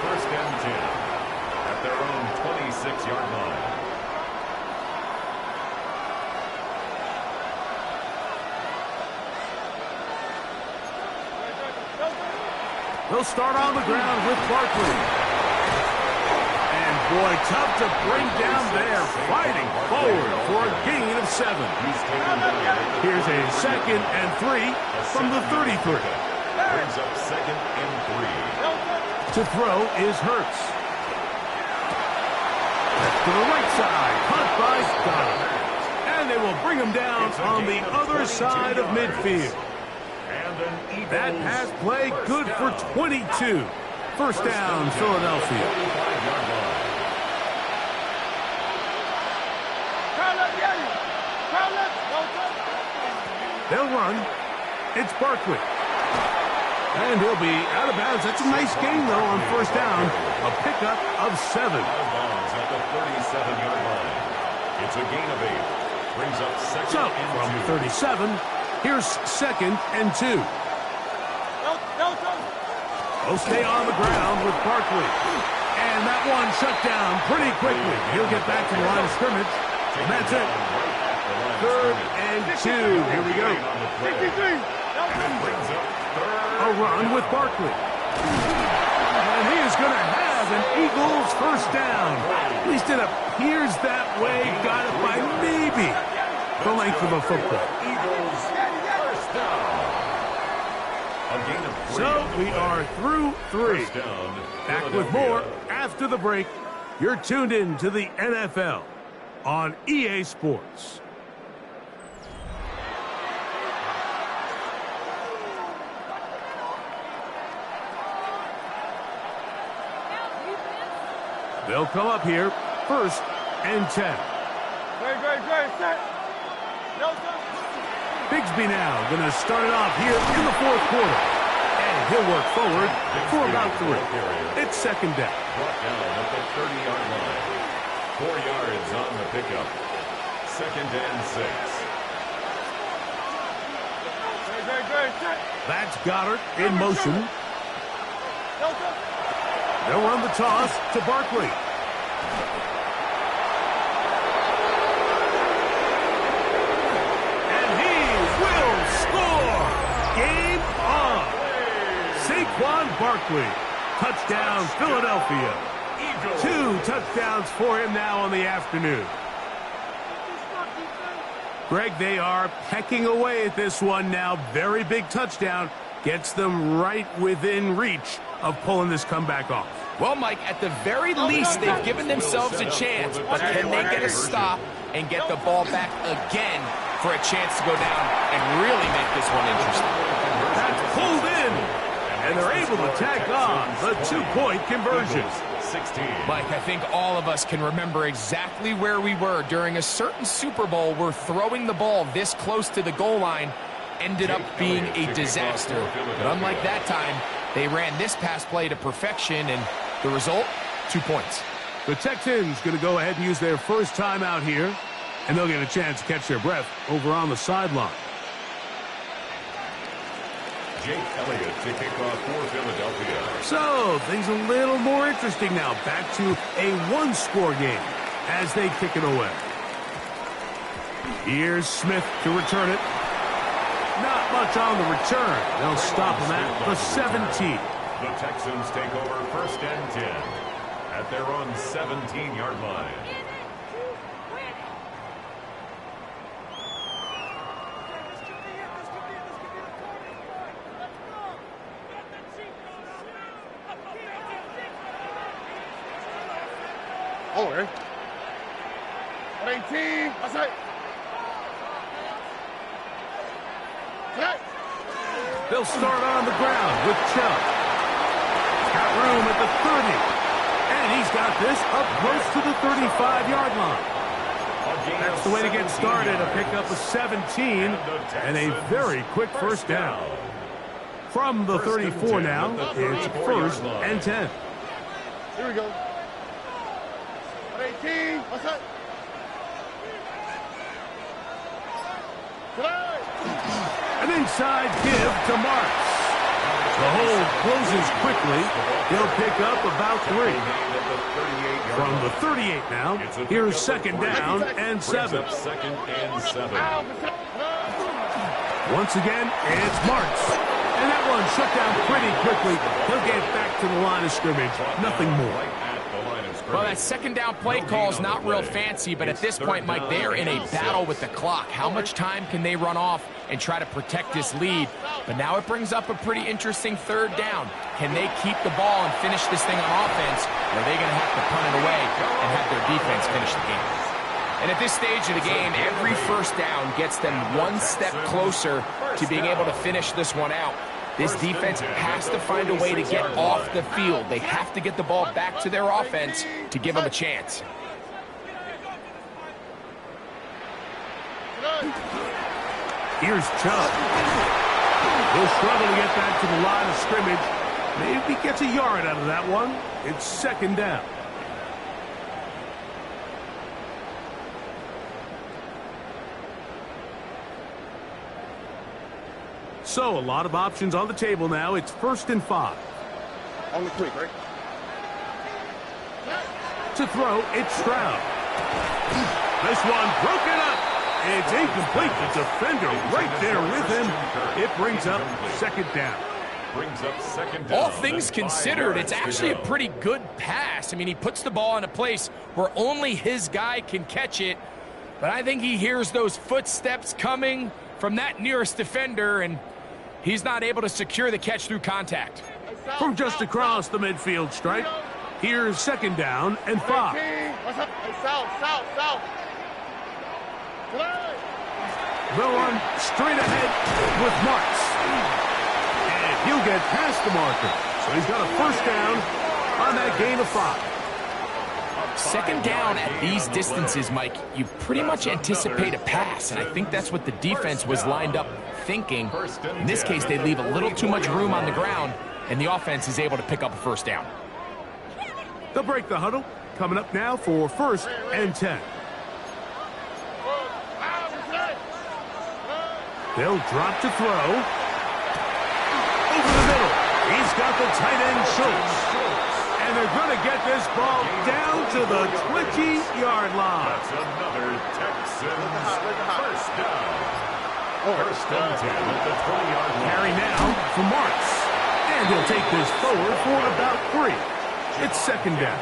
first and 10 at their own 26-yard line.
They'll start on the ground with Barkley. And boy, tough to bring down there, fighting forward for a gain of 7. Here's a 2nd and 3 from the 33.
Brings up 2nd and 3.
To throw is Hurts. To the right side, caught by Goddard. And they will bring him down on the other side of midfield. That pass play good for 22. First down, Philadelphia. They'll run. It's Barkley. And he'll be out of bounds. That's a nice gain, though, on first down. A pickup of 7.
Out of bounds at the 37-yard line. It's a gain of 8. Brings up 2nd
So,
and
from
2.
37, here's 2nd and 2. They'll stay on the ground with Barkley. And that one shut down pretty quickly. He'll get back to the line of scrimmage. And that's it. 3rd and 2. Here we go. A run with Barkley. And he is going to have an Eagles first down. At least it appears that way. Got it by maybe the length of a football.
Eagles first down.
So we are through 3. Back with more after the break. You're tuned in to the NFL on EA Sports. They'll come up here, 1st and 10.
Set.
Bigsby now going to start it off here in the 4th quarter. And he'll work forward for about 3. It's 2nd down.
Brought down at the 30-yard line. 4 yards on the pickup. 2nd and 6.
That's Goddard in motion. They'll run the toss to Barkley. And he will score. Game on. Saquon Barkley. Touchdown, Philadelphia. 2 touchdowns for him now on the afternoon. Greg, they are pecking away at this one now. Very big touchdown. Gets them right within reach of pulling this comeback off.
Well, Mike, at the very least, they've given themselves a chance, but can they get a stop and get the ball back again for a chance to go down and really make this one interesting?
That's pulled in, and they're able to tack on the 2-point conversion.
16.
Mike, I think all of us can remember exactly where we were during a certain Super Bowl where throwing the ball this close to the goal line ended up being a disaster. But unlike that time, they ran this pass play to perfection, and the result, 2 points.
The Texans going to go ahead and use their first timeout here, and they'll get a chance to catch their breath over on the sideline.
Jake Elliott to kick off for Philadelphia.
So, things a little more interesting now. Back to a 1-score game as they kick it away. Here's Smith to return it. Not much on the return. They'll stop him at the 17.
The Texans take over 1st and 10 at their own 17-yard line.
Over. 18. That's it.
They'll start on the ground with Chubb. Got room at the 30. And he's got this up close to the 35-yard line. That's the way to get started. A pickup of 17 and a very quick first down. From the 34 now, it's 1st and 10.
Here we go. 18. What's up?
An inside give to Marks. The hold closes quickly. He'll pick up about 3. From the 38 now, here's second down and 7.
Second and 7.
Once again, it's Marks. And that one shut down pretty quickly. He'll get back to the line of scrimmage. Nothing more.
Well, that second down play call is not real fancy, but at this point, Mike, they're in a battle with the clock. How much time can they run off and try to protect this lead? But now it brings up a pretty interesting third down. Can they keep the ball and finish this thing on offense, or are they going to have to punt it away and have their defense finish the game? And at this stage of the game, every first down gets them one step closer to being able to finish this one out. This defense has to find a way to get off the field. They have to get the ball back to their offense to give them a chance.
Here's Chubb. He'll struggle to get back to the line of scrimmage. Maybe gets a yard out of that one. It's second down. So, a lot of options on the table now. It's 1st and 5.
On the quick, right?
To throw, it's Stroud. This one broken up. It's incomplete. The defender right there with him. It brings up second down.
All things considered, it's actually a pretty good pass. I mean, he puts the ball in a place where only his guy can catch it. But I think he hears those footsteps coming from that nearest defender, and he's not able to secure the catch through contact.
From just across the midfield stripe, here's second down and 5.
South.
They'll run straight ahead with Marks. And he'll get past the marker. So he's got a first down on that gain of 5.
Second down at these distances, Mike, you pretty much anticipate a pass, and I think that's what the defense was lined up thinking. In this case, they leave a little too much room on the ground, and the offense is able to pick up a first down.
They'll break the huddle. Coming up now for 1st and 10. They'll drop to throw. Over the middle. He's got the tight end Schultz. And they're going to get this ball down to the 20-yard line.
That's another Texans first down. First and 10 at the 20-yard line.
Carry now for Marks. And he'll take this forward for about 3. It's second down.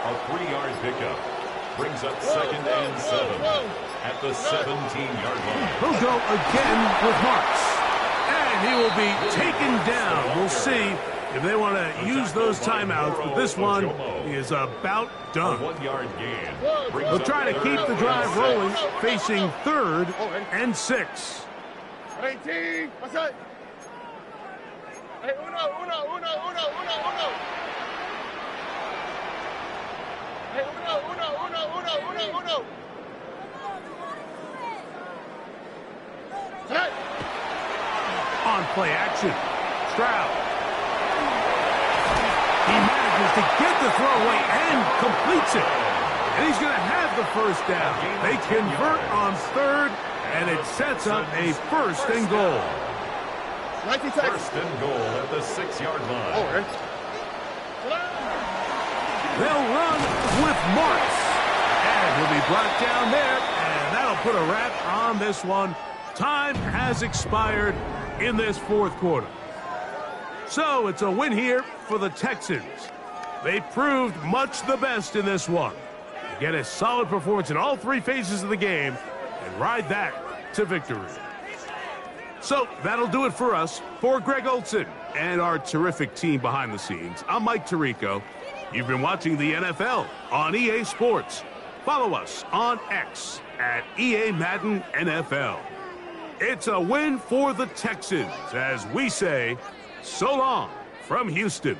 A 3-yard pickup brings up second and 7 at the 17-yard line.
He'll go again with Marks. And he will be taken down. We'll see if they want to use those timeouts, but this one is about done.
A 1-yard gain.
They'll try to keep the drive rolling, facing 3rd and 6.
18. What's that? Hey, uno. Hey, uno. Hey.
On play action, Stroud. He manages to get the throw away and completes it. And he's going to have the first down. They convert on 3rd, and it sets up a 1st and goal.
First and goal at the 6-yard line.
They'll run with Marks. And he'll be brought down there, and that'll put a wrap on this one. Time has expired in this 4th quarter. So it's a win here for the Texans. They proved much the best in this one. Get a solid performance in all 3 phases of the game and ride that to victory. So that'll do it for us. For Greg Olson and our terrific team behind the scenes, I'm Mike Tirico. You've been watching the NFL on EA Sports. Follow us on X at EA Madden NFL. It's a win for the Texans as we say, so long from Houston.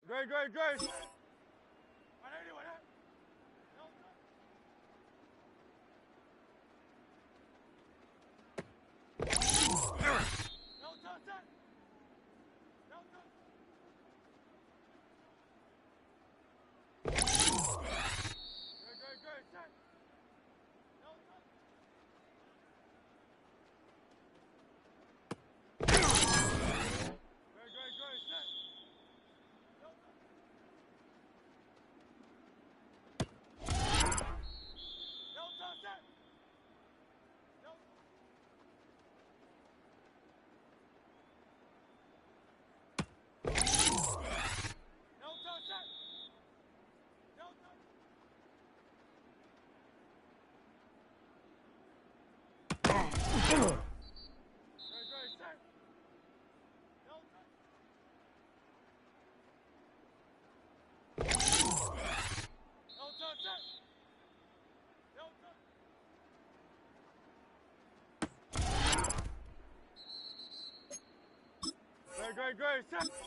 Great, great, great. Great, great, set.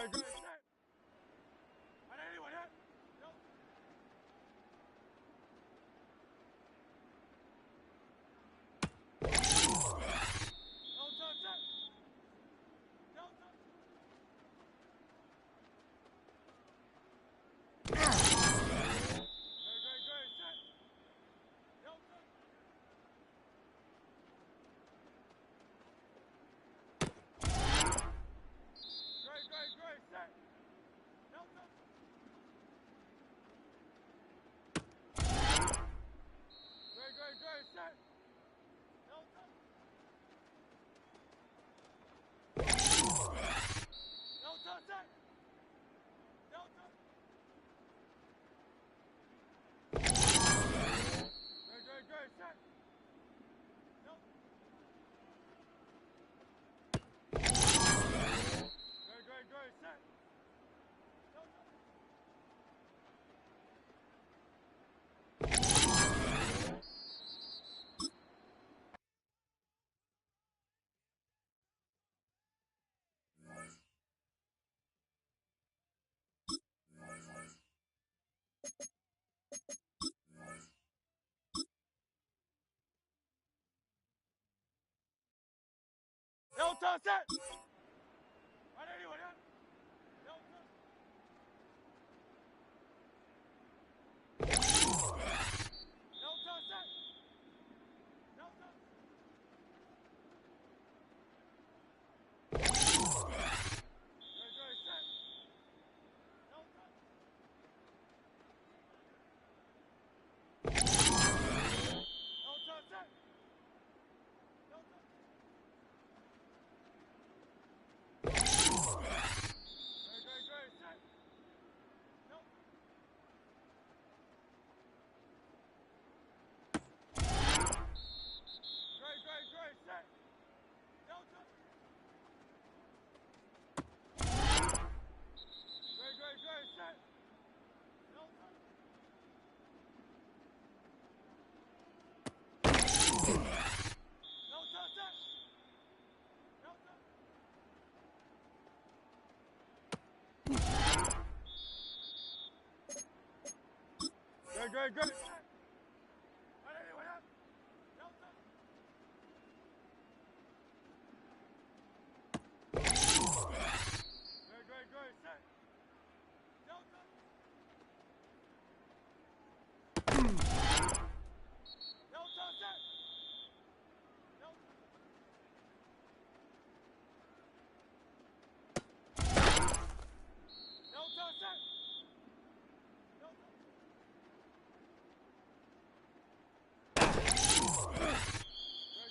Good, good, set. On anyone, yeah? No. No, touch, set. No, touch. Good, good, set. No, touch. Great, set. No, touch. Great, set. No, touch. No, touch, set. No, touch. Great, set. No. Great, set. No, touch. No, touch, set. On anyone, yeah? No, touch. No, touch, set. No, touch. Great, set. No, touch. No, touch, set. No, touch. Great, set. No. Great, set. No, touch. Great, set. No, touch. No, touch, set. No, touch. Great, set. On anyone, yeah? No, touch. Great, set. No, touch. No, touch, set. No, touch. No, touch, set. No, touch.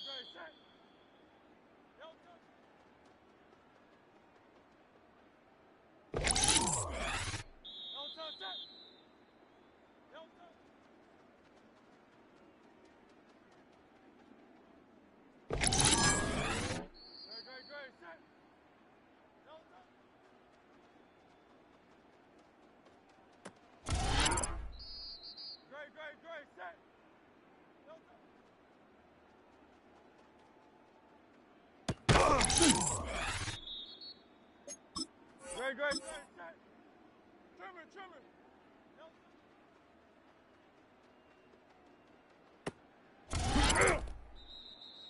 Great, set. No, touch. No, touch, set. No, touch. Great, set. No, touch. Great, set. No, touch. Great, set. Trimmer. No, touch.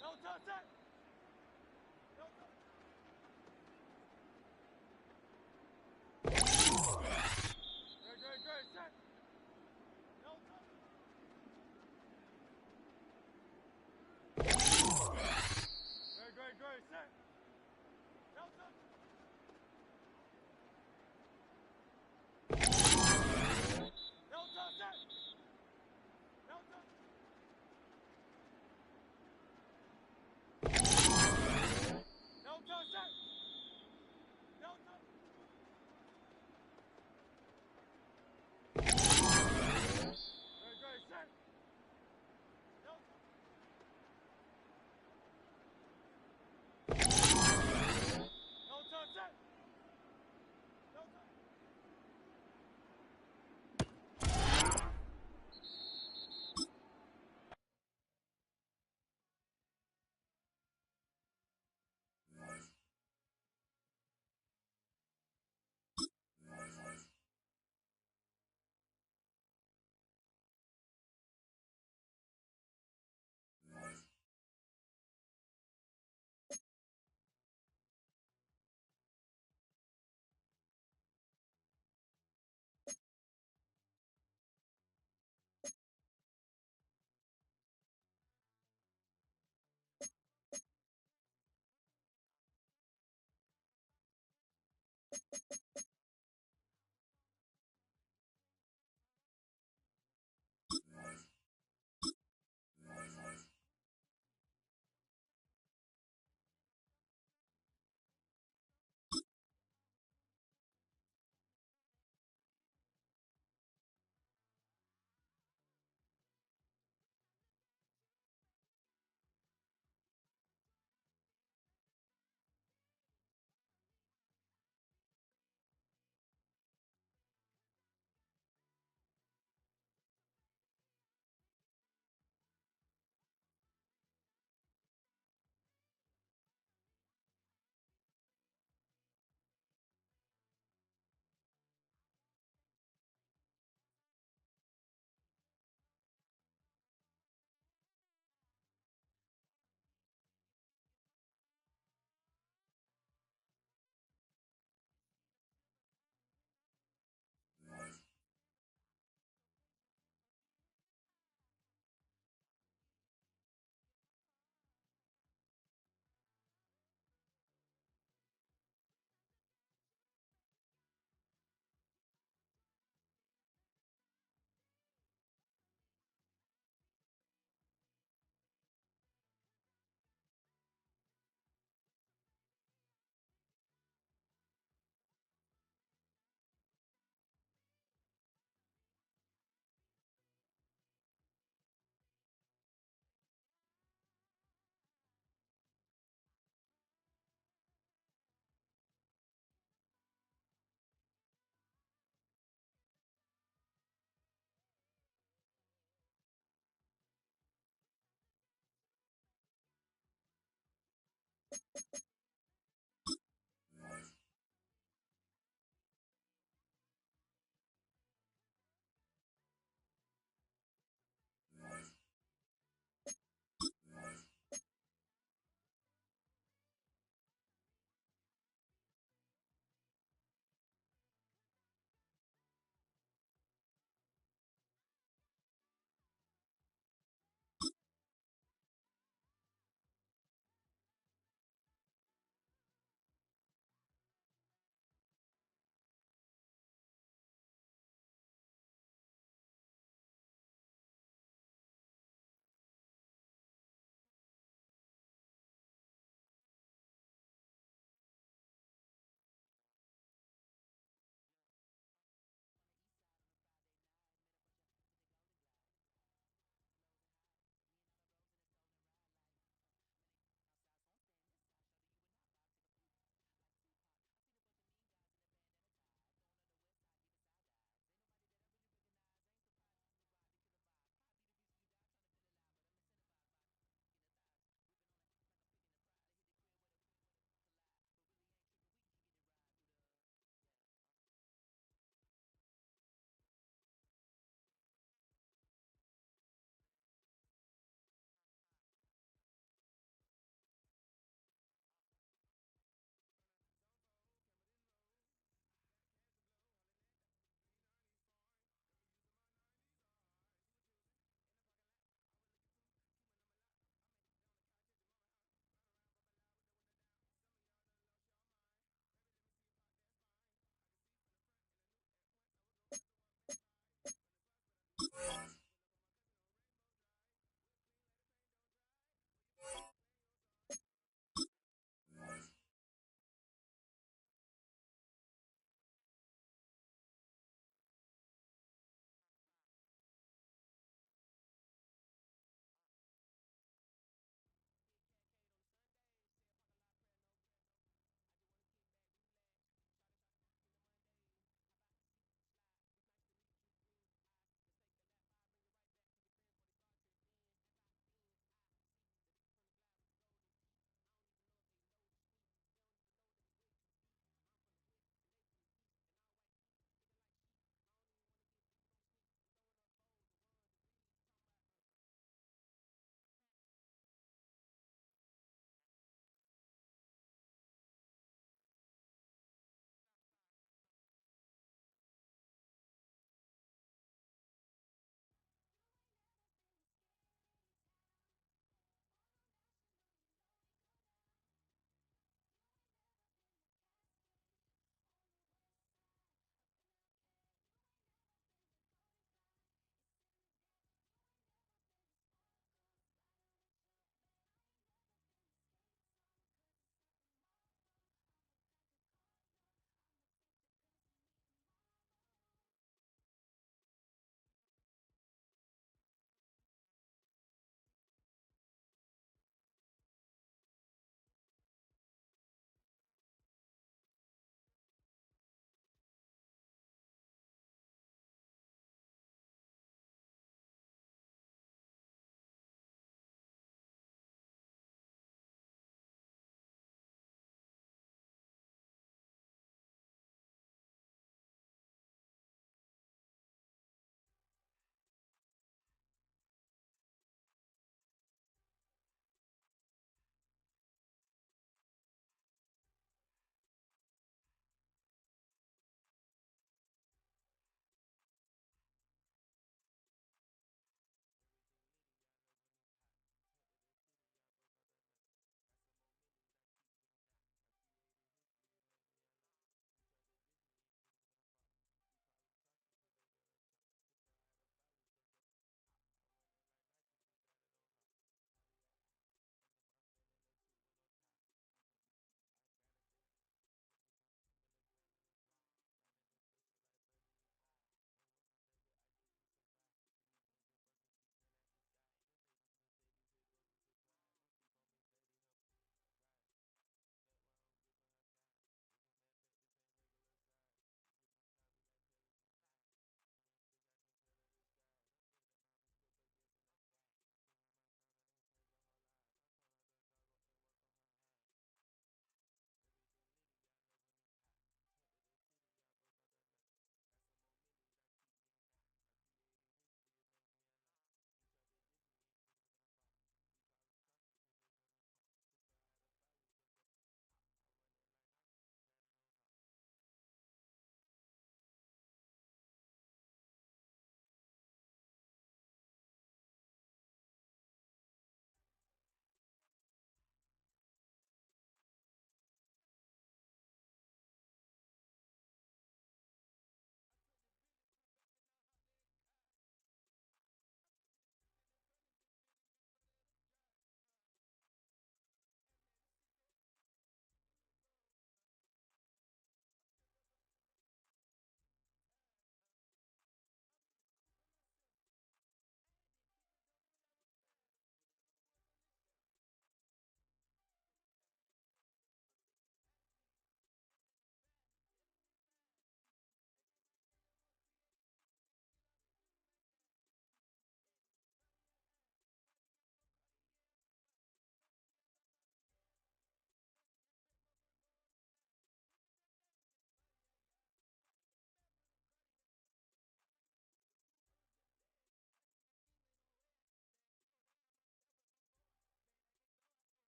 No, touch, set. No, touch. Great, set. No, touch. Great, set. No, touch.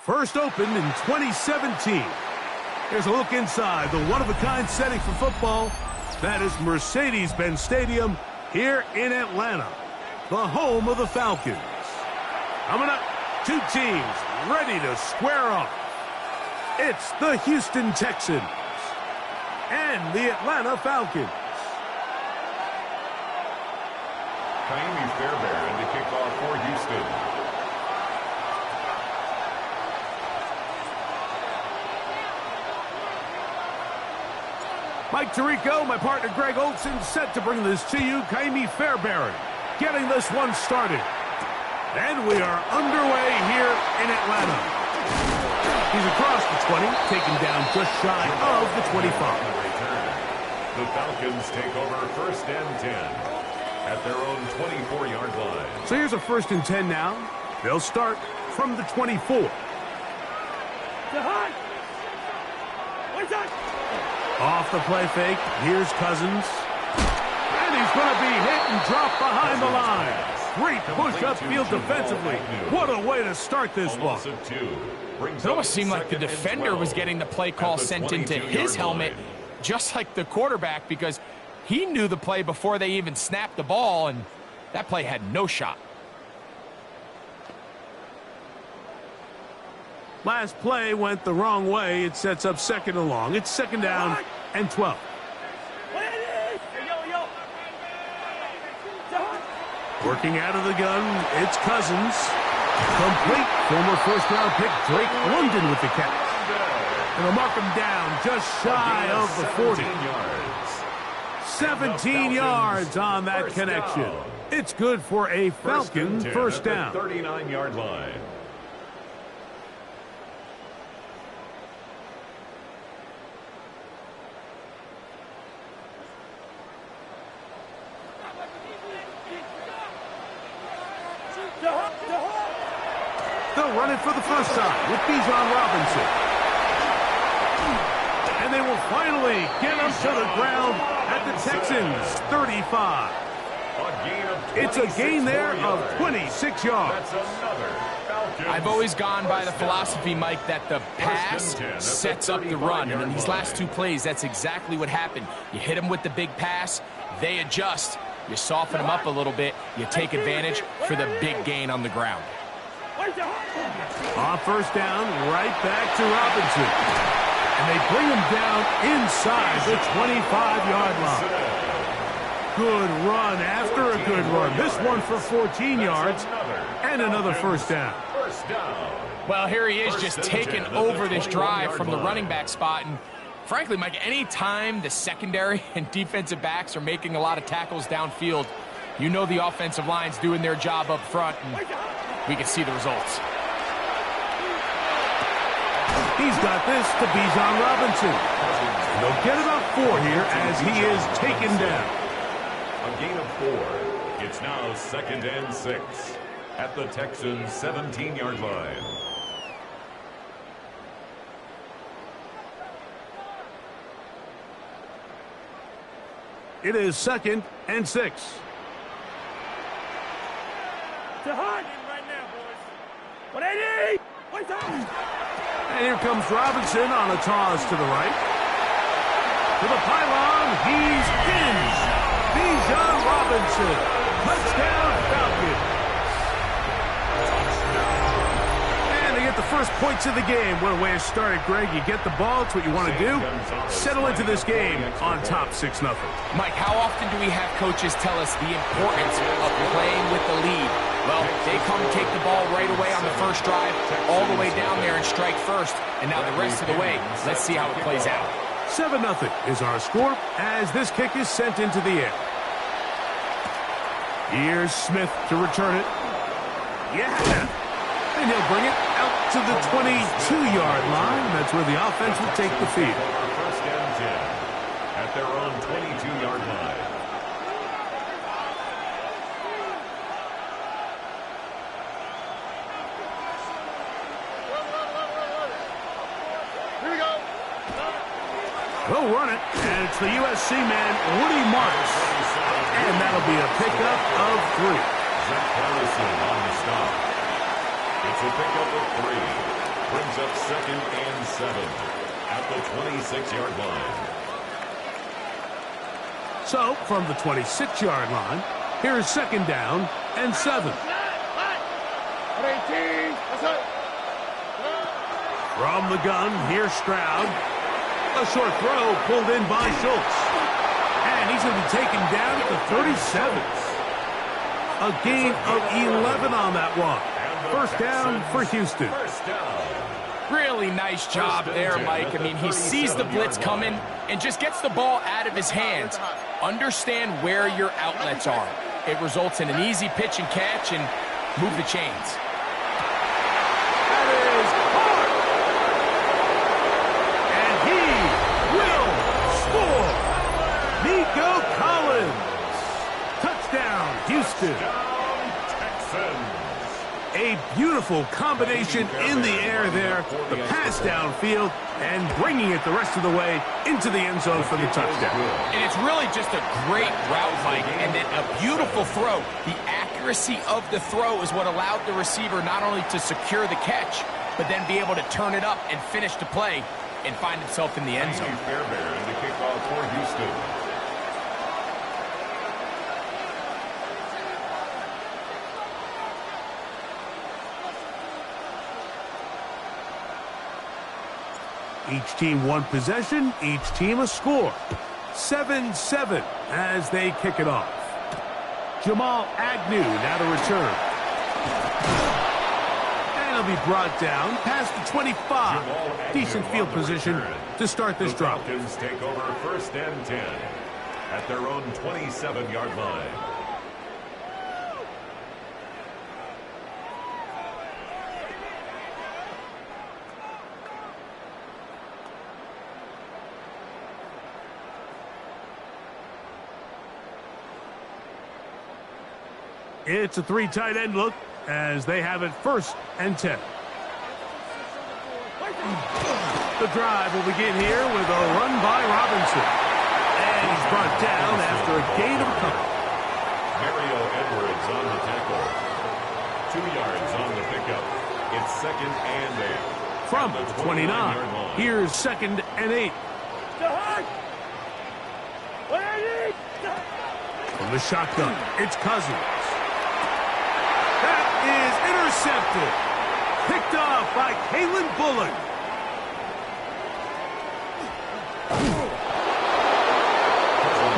First opened in 2017. Here's a look inside the one-of-a-kind setting for football. That is Mercedes-Benz Stadium here in Atlanta, the home of the Falcons. Coming up, two teams ready to square off. It's the Houston Texans and the Atlanta Falcons.
Kaimi Fairbairn to kick off for Houston.
Mike Tirico, my partner Greg Olson, set to bring this to you. Kaimi Fairbairn getting this one started. And we are underway here in Atlanta. He's across the 20, taken down just shy of the 25.
The Falcons take over first and 10 at their own 24-yard line.
So here's a first and 10 now. They'll start from the 24. Off the play fake, here's Cousins. And he's going to be hit and dropped behind the line. Great push upfield defensively. What a way to start this one.
It almost seemed like the defender was getting the play call sent into his helmet, just like the quarterback, because he knew the play before they even snapped the ball, and that play had no shot.
Last play went the wrong way. It sets up second and long. It's second down and 12. Working out of the gun, it's Cousins. Complete. Former first-round pick Drake London with the catch. And they'll mark him down just shy of the 40. 17 yards on that connection. It's good for a Falcon first down.
39-yard line.
They'll run it for the first time with Bijan Robinson. And they will finally get him to the ground at the Texans' 35. It's a gain there of 26 yards.
I've always gone by the philosophy, Mike, that the pass sets up the run. And in these last two plays, that's exactly what happened. You hit them with the big pass, they adjust. You soften them up a little bit, you take advantage for the big gain on the ground.
On first down, right back to Robinson. And they bring him down inside the 25-yard line. Good run after a good run. This one for 14 yards and another first down.
Well, here he is just taking over this drive from the running back spot. And frankly, Mike, any time the secondary and defensive backs are making a lot of tackles downfield, you know the offensive line's doing their job up front, and we can see the results.
He's got this to Bijan Robinson. And they'll get about 4 here as he is taken down.
A gain of 4. It's now second and 6 at the Texans' 17-yard line.
It is second and 6.
To Hunt right now, boys. 180.
And here comes Robinson on a toss to the right. To the pylon, he's in. Bijan Robinson. Touchdown, Falcons. And they get the first points of the game. What a way to start it, Greg. You get the ball. It's what you want to do. Settle into this game on top 6-0.
Mike, how often do we have coaches tell us the importance of playing with the lead? Well, they come take the ball right away on the first drive, all the way down there and strike first. And now the rest of the way, let's see how it plays out.
7-0 is our score as this kick is sent into the air. Here's Smith to return it. Yeah. And he'll bring it out to the 22-yard line. That's where the offense will take the field.
First and 10 at their own 22-yard line.
Here we go.
They'll run it, and it's the USC man, Woody Marks. And that'll be a pickup of 3.
Zach Harrison on the stop. It's a pickup of 3. Brings up 2nd and 7 at the 26-yard line.
So, from the 26-yard line, here is 2nd down and 7. From the gun, here's Stroud. A short throw pulled in by Schultz. And he's going to be taken down at the 37. A gain of 11 on that one. First down for Houston.
Really nice job there, Mike. I mean, he sees the blitz coming and just gets the ball out of his hands. Understand where your outlets are. It results in an easy pitch and catch and move the chains.
That is hard. And he will score. Nico Collins. Touchdown, Houston.
Texans.
A beautiful combination in the air there. The pass downfield and bringing it the rest of the way into the end zone for the touchdown.
And it's really just a great route, Mike, and then a beautiful throw. The accuracy of the throw is what allowed the receiver not only to secure the catch, but then be able to turn it up and finish the play and find himself in the end zone.
Fairbairn to kick off for Houston.
Each team one possession, each team a score. 7-7 as they kick it off. Jamal Agnew now to return. And he'll be brought down past the 25. Decent field position to start this drive.
The Falcons take over 1st and 10 at their own 27-yard line.
It's a 3 tight end look as they have it 1st and 10. The drive will begin here with a run by Robinson. And he's brought down after a gain of a couple.
Mario Edwards on the tackle. 2 yards on the pickup. It's 2nd and 8.
From the 29, here's 2nd and 8. From the shotgun, it's Cousins. That is intercepted. Picked off by Kalen Bullock.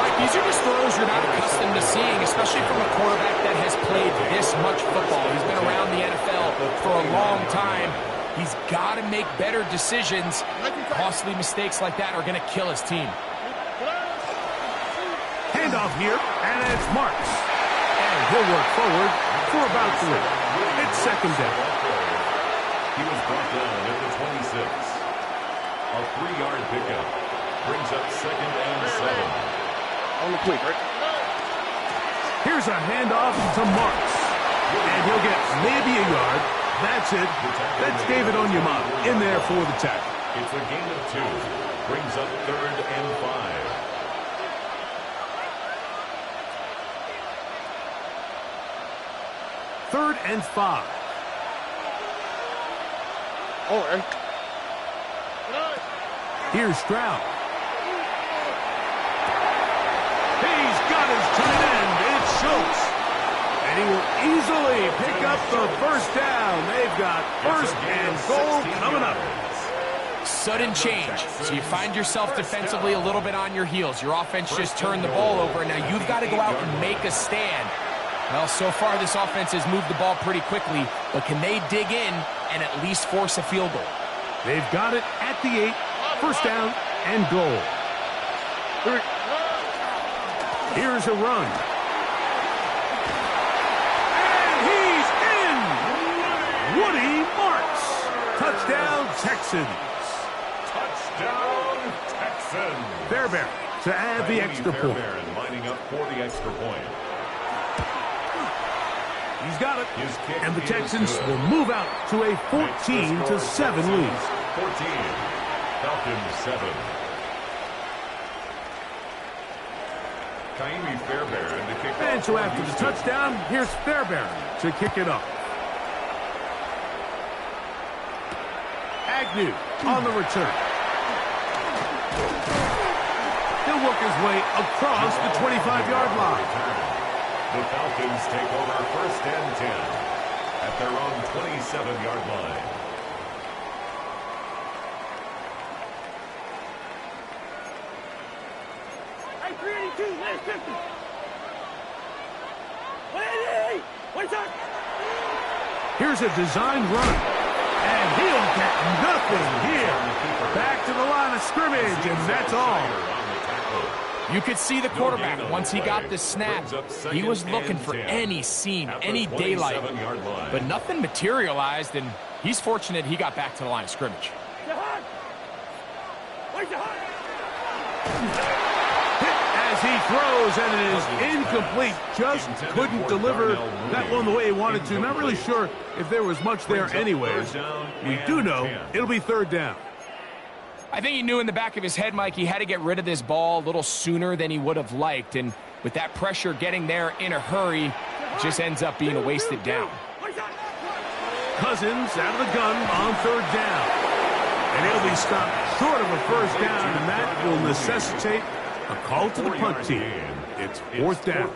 Mike, these are just throws you're not accustomed to seeing, especially from a quarterback that has played this much football. He's been around the NFL for a long time. He's got to make better decisions. Costly mistakes like that are going to kill his team.
Handoff here, and it's Marks. And he'll work forward for about 3. It's 2nd down.
He was brought down at the 26. A 3-yard pickup brings up 2nd and 7.
On the quick, right?
Here's a handoff to Marks. And he'll get maybe a yard. That's it. That's David Onyemata in there for the tackle.
It's a gain of 2. Brings up 3rd and 5.
Third and 5.
Oh, and
Here's Stroud. He's got his tight end. It's Schultz. And he will easily pick up the 1st down. They've got 1st and goal coming up.
Sudden change. So you find yourself defensively a little bit on your heels. Your offense just turned the ball over. Now you've got to go out and make a stand. Well, so far this offense has moved the ball pretty quickly, but can they dig in and at least force a field goal?
They've got it at the 8. 1st down and goal. Here's a run. And he's in! Woody Marks. Touchdown, Texans.
Touchdown, Texans.
Fairbairn to add the extra point.
Fairbairn lining up for the extra point.
He's got it.
His kick
And the
is
Texans
good.
will move out to a 14-7 lead.
14. Falcons 7. Kaimi Fairbairn to kick
And
off
so
for
after the
Houston.
touchdown, here's Fairbairn to kick it off. Agnew on the return. He'll work his way across the 25-yard line.
The Falcons take over 1st and 10 at their own 27-yard line.
Hey, 382, last 50. 188, what's up?
Here's a designed run, and he'll get nothing here. Back to the line of scrimmage, and that's all.
You could see the quarterback, once he got the snap, he was looking for any seam, any daylight. But nothing materialized, and he's fortunate he got back to the line of scrimmage.
As he throws, and it is incomplete. Just couldn't deliver that one the way he wanted to. Not really sure if there was much there anyways. We do know it'll be 3rd down.
I think he knew in the back of his head, Mike, he had to get rid of this ball a little sooner than he would have liked. And with that pressure getting there in a hurry, it just ends up being a wasted down.
Cousins out of the gun on 3rd down. And he'll be stopped short of a 1st down, and that will necessitate a call to the punt team. It's 4th down.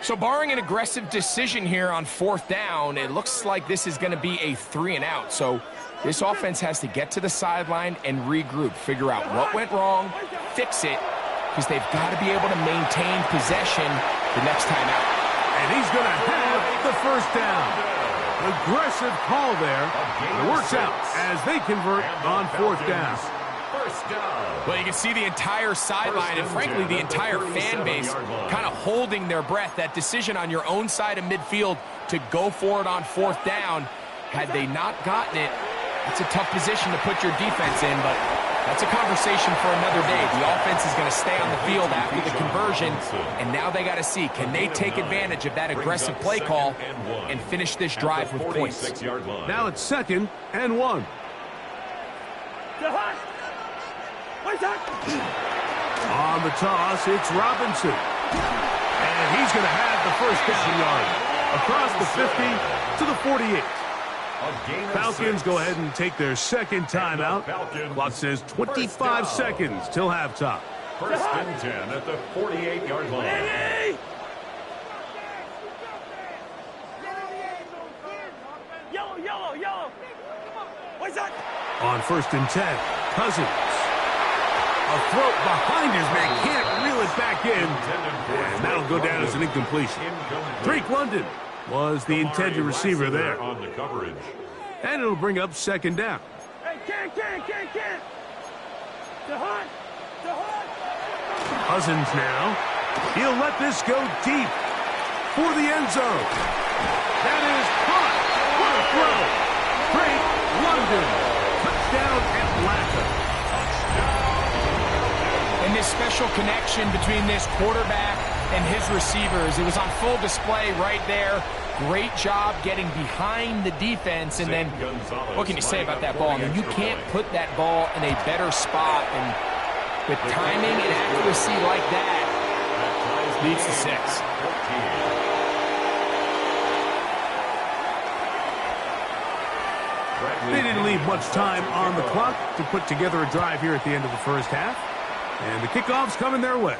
So barring an aggressive decision here on 4th down, it looks like this is going to be a 3-and-out. So this offense has to get to the sideline and regroup, figure out what went wrong, fix it, because they've got to be able to maintain possession the next time out.
And he's going to have the 1st down. Aggressive call there. It works out as they convert on 4th down.
Well, you can see the entire sideline and, frankly, the entire fan base kind of holding their breath. That decision on your own side of midfield to go for it on 4th down, had they not gotten it, it's a tough position to put your defense in, but that's a conversation for another day. The offense is going to stay on the field after the conversion, and now they got to see, can they take advantage of that aggressive play call and finish this drive with points?
Now it's 2nd and 1. On the toss, it's Robinson. And he's going to have the 1st down yard across the 50 to the 48. Falcons go ahead and take their 2nd timeout. Clock says 25 seconds till halftime.
1st and 10 at the 48-yard line.
Yellow. What's that?
On 1st and 10, Cousins. A throat behind his man, can't reel it back in. And that'll go down as an incompletion. Drake London was the intended receiver there.
On the coverage.
And it'll bring up 2nd down.
Hey, can't. The hunt.
Cousins now. He'll let this go deep for the end zone. That is caught. What a throw. Drake London. Touchdown Atlanta.
And this special connection between this quarterback and his receivers, it was on full display right there. Great job getting behind the defense. And then what can you say about that ball? I mean, you can't put that ball in a better spot. And with timing and accuracy like that, leads to 6.
They didn't leave much time on the clock to put together a drive here at the end of the 1st half. And the kickoff's coming their way.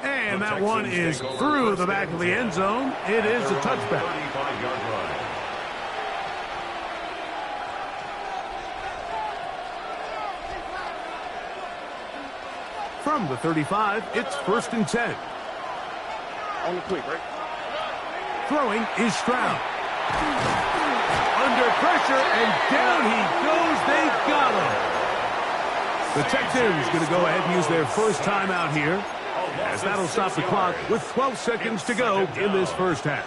And that one is through the back of the end zone. It is a touchback. From the 35, it's 1st and 10.
On the quick, right?
Throwing is Stroud. Under pressure, and down he goes. They got him. The Texans going to go ahead and use their 1st timeout here, as that'll stop the clock with 12 seconds to go in this 1st half.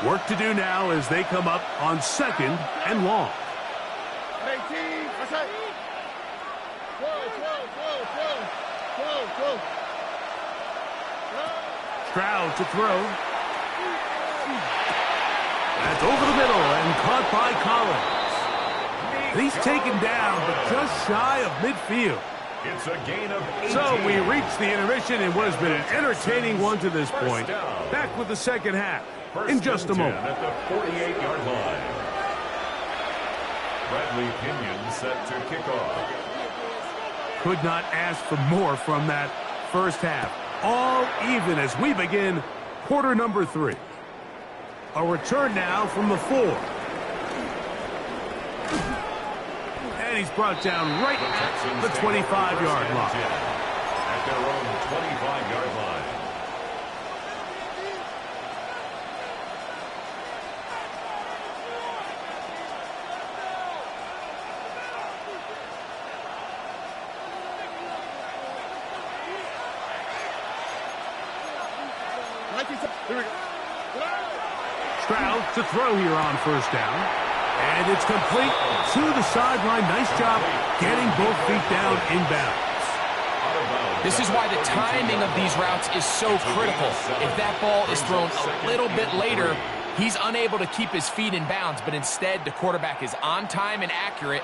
Work to do now as they come up on 2nd and long.
18, that's right. 12.
Stroud to throw. That's over the middle and caught by Collins. He's taken down, but just shy of midfield.
It's a gain of 18.
So we reach the intermission in what has been an entertaining one to this point. Back with the 2nd half in just a moment.
At the 48-yard line. Bradley Pinion set to kick off.
Could not ask for more from that first half. All even as we begin quarter number 3. A return now from the 4. And he's brought down right at the 25-yard line.
At their own 25-yard line.
Stroud to throw here on first down. And it's complete to the sideline. Nice job getting both feet down inbounds.
This is why the timing of these routes is so critical. If that ball is thrown a little bit later, he's unable to keep his feet in bounds, but instead the quarterback is on time and accurate,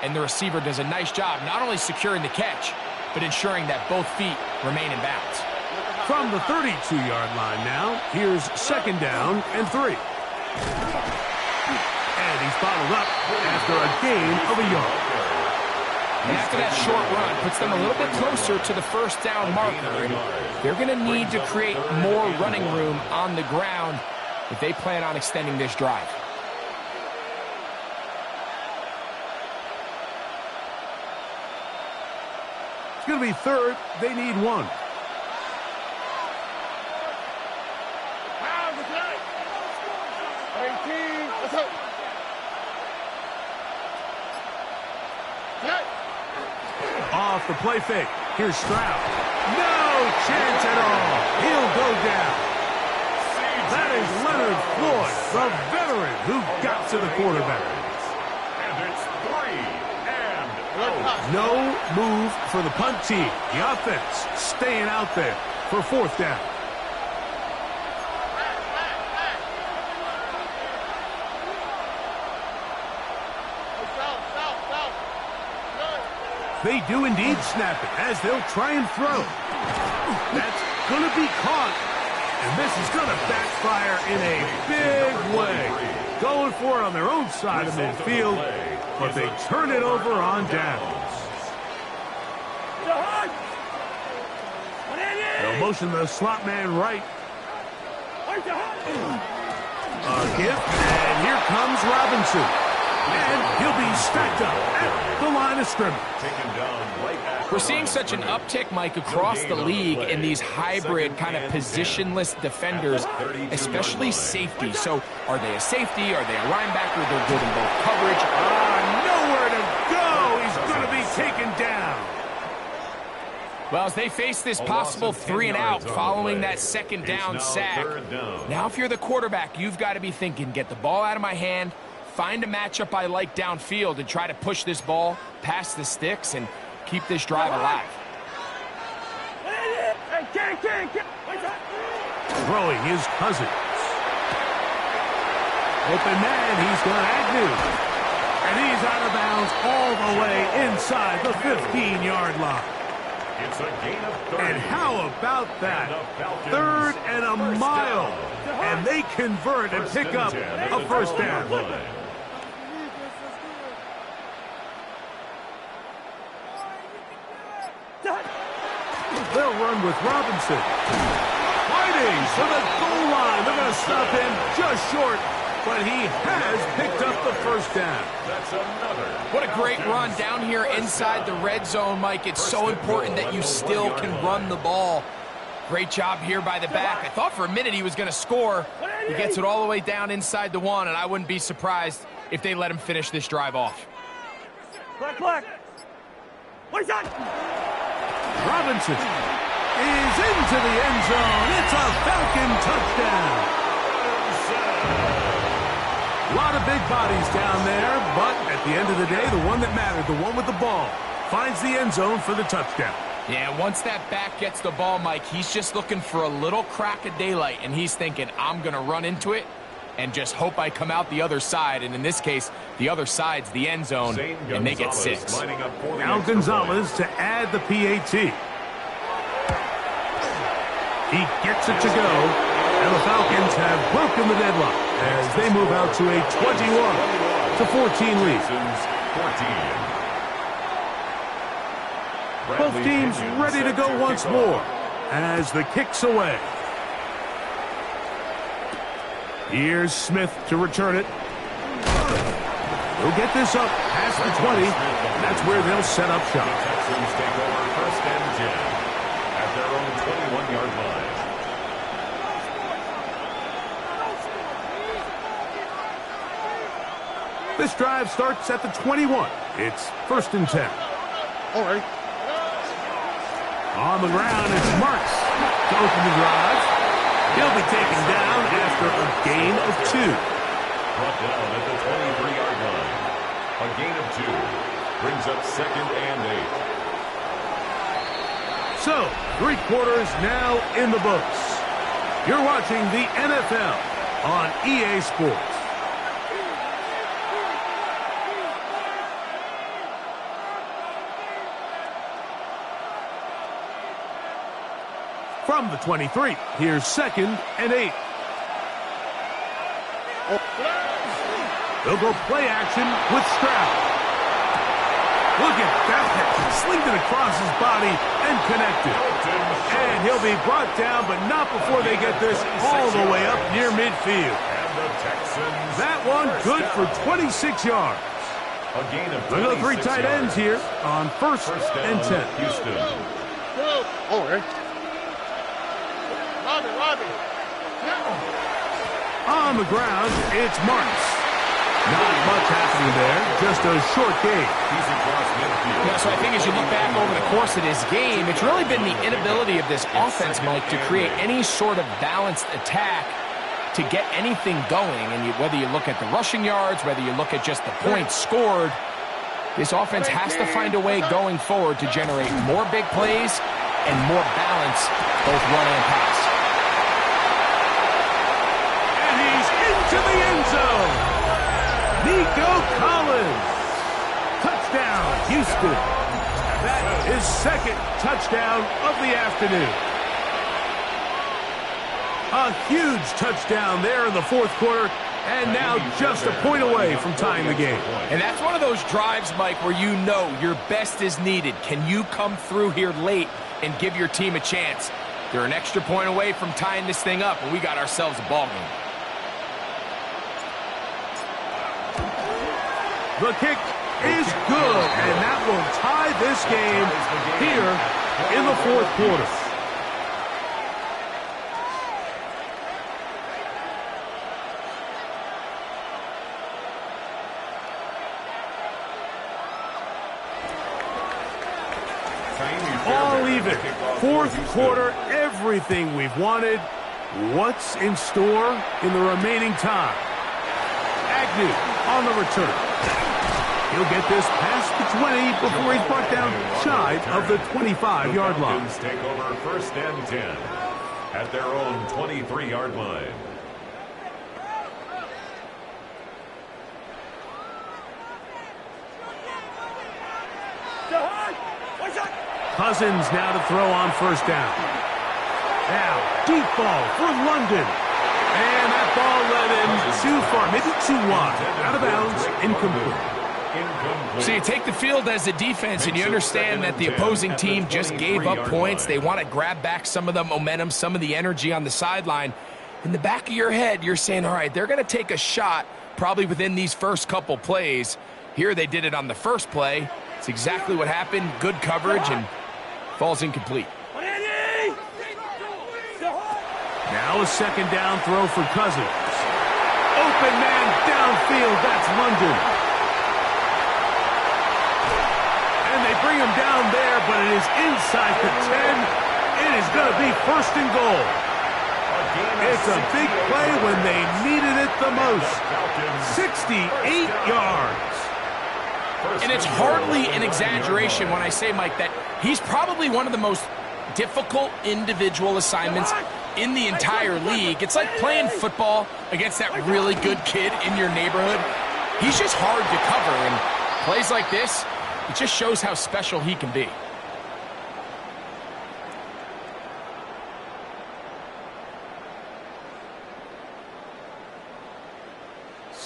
and the receiver does a nice job not only securing the catch, but ensuring that both feet remain in bounds.
From the 32-yard line now, here's second down and 3. And he's bottled up after a gain of a yard.
And after that short run, puts them a little bit closer to the first down marker. And they're going to need to create more running room on the ground if they plan on extending this drive.
It's going to be third. They need 1. Off the play fake. Here's Stroud. No chance at all. He'll go down. That is Leonard Floyd, the veteran who got to the quarterback.
And it's 3 and out.
No move for the punt team. The offense staying out there for fourth down. They do indeed snap it as they'll try and throw. That's going to be caught. And this is going to backfire in a big way. Going for it on their own side of midfield, but they turn it over on downs. They'll motion the slot man right. A gift, and here comes Robinson. And he'll be stacked up at the line of scrimmage.
We're seeing such an uptick, Mike, across the league in these hybrid kind of positionless defenders, especially safety. So are they a safety? Are they a linebacker? They're good in both coverage.
Nowhere to go. He's going to be taken down.
Well, as they face this possible 3 and out following that second down sack, now if you're the quarterback, you've got to be thinking, get the ball out of my hand, find a matchup I like downfield and try to push this ball past the sticks and keep this drive alive.
Throwing his Cousins. Open man, he's got Agnew. And he's out of bounds all the way inside the 15-yard line.
It's a gain of 30.
And how about that? Third and a mile. And they convert and pick up a first down. They'll run with Robinson. Fighting for the goal line. They're going to stop him just short, but he has picked up the first down.
That's another.
What a great run down here inside the red zone, Mike. It's so important that you still can run the ball. Great job here by the back. I thought for a minute he was going to score. He gets it all the way down inside the 1, and I wouldn't be surprised if they let him finish this drive off.
Black. What's that?
Robinson is into the end zone. It's a Falcon touchdown. A lot of big bodies down there, but at the end of the day, the one that mattered, the one with the ball, finds the end zone for the touchdown.
Yeah, once that back gets the ball, Mike, he's just looking for a little crack of daylight, and he's thinking, I'm going to run into it and just hope I come out the other side. And in this case, the other side's the end zone, and they get 6.
Now Gonzalez to add the PAT. He gets it to go, and the Falcons have broken the deadlock as they move out to a 21. to 14 lead.
Texans 14.
Both teams ready to go once more as the kick's away. Here's Smith to return it. He'll get this up past the 20. That's where they'll set up shop.
The Texans take over 1st and 10 at their own 21-yard line.
This drive starts at the 21. It's 1st and 10.
All right.
On the ground, it's Marks to open the drive. He'll be taken down after a gain of 2.
Brought down at the 23-yard line. A gain of 2 brings up 2nd and 8.
So, 3 quarters now in the books. You're watching the NFL on EA Sports. From the 23, here's 2nd and 8. They'll go play action with Stroud. Look at that. Slinged it across his body and connected. And he'll be brought down, but not before they get this all the way up near midfield.
And the Texans.
That one good for 26 yards.
A gain of
Look at the 3 tight ends here on 1st and 10.
Houston.
All right. Robbie.
On the ground, it's Marks. Not much happening there, just a short gain.
He's across midfield.
Yeah, so I think as you look back over the course of this game, it's really been the inability of this offense, Mike, to create any sort of balanced attack to get anything going. And whether you look at the rushing yards, whether you look at just the points scored, this offense has to find a way going forward to generate more big plays and more balance, both run and pass.
And he's into the end zone. Nico Collins. Touchdown, Houston. That is 2nd touchdown of the afternoon. A huge touchdown there in the 4th quarter, and now just a point away from tying the game.
And that's one of those drives, Mike, where you know your best is needed. Can you come through here late and give your team a chance? They're an extra point away from tying this thing up, and we got ourselves a ball game.
The kick is good, and that will tie this game here in the 4th quarter. All even. 4th quarter, everything we've wanted. What's in store in the remaining time? Agnew on the return. He'll get this past the 20 before he's brought down shy of the 25-yard line.
The Falcons take over 1st and 10 at their own 23-yard line.
Cousins now to throw on 1st down. Now, deep ball for London. And that ball led him too far, maybe too wide. Out of bounds, incomplete.
So you take the field as a defense and you understand that the opposing team just gave up points. They want to grab back some of the momentum, some of the energy on the sideline. In the back of your head, you're saying, all right, they're going to take a shot probably within these first couple plays. Here they did it on the first play. It's exactly what happened. Good coverage and falls incomplete.
Now a 2nd down throw for Cousins. Open man downfield, that's London. And they bring him down there, but it is inside the 10. It is going to be 1st and goal. It's a big play when they needed it the most. 68 yards.
And it's hardly an exaggeration when I say, Mike, that he's probably one of the most difficult individual assignments in the entire league. It's like playing football against that really good kid in your neighborhood. He's just hard to cover, and plays like this, it just shows how special he can be.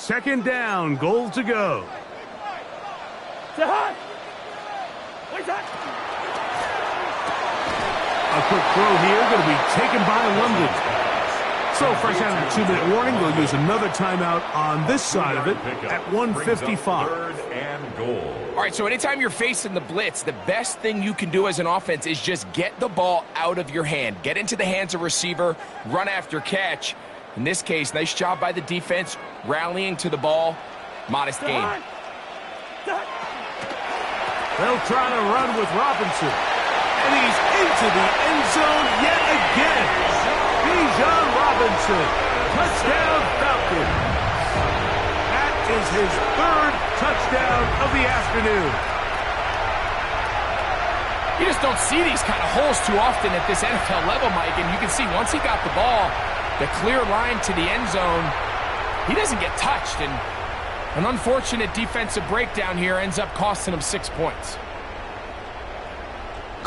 Second down, goal to go. A quick throw here, going to be taken by London. So, fresh out of the 2-minute warning, they'll use another timeout on this side of it at 1:55.
Third and goal.
All right, so anytime you're facing the blitz, the best thing you can do as an offense is just get the ball out of your hand. Get into the hands of receiver, run after catch. In this case, nice job by the defense, rallying to the ball. Modest gain.
They'll try to run with Robinson. And he's into the end zone yet again. Bijan Robinson, touchdown Falcons. That is his third touchdown of the afternoon.
You just don't see these kind of holes too often at this NFL level, Mike. And you can see once he got the ball, the clear line to the end zone, he doesn't get touched. And an unfortunate defensive breakdown here ends up costing him 6 points.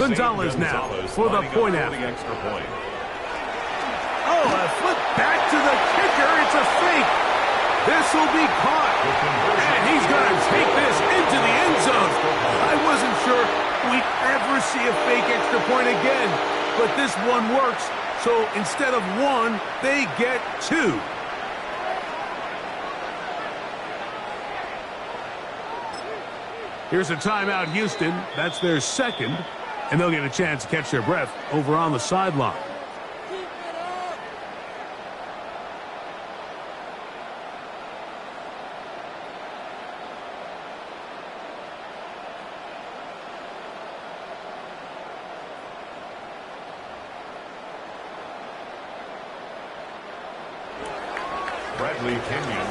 Gonzalez now for the point after.
Extra point.
Oh, a flip back to the kicker. It's a fake. This will be caught. And he's going to take this into the end zone. I wasn't sure we'd ever see a fake extra point again, but this one works. So instead of one, they get two. Here's a timeout, Houston. That's their second. And they'll get a chance to catch their breath over on the sideline.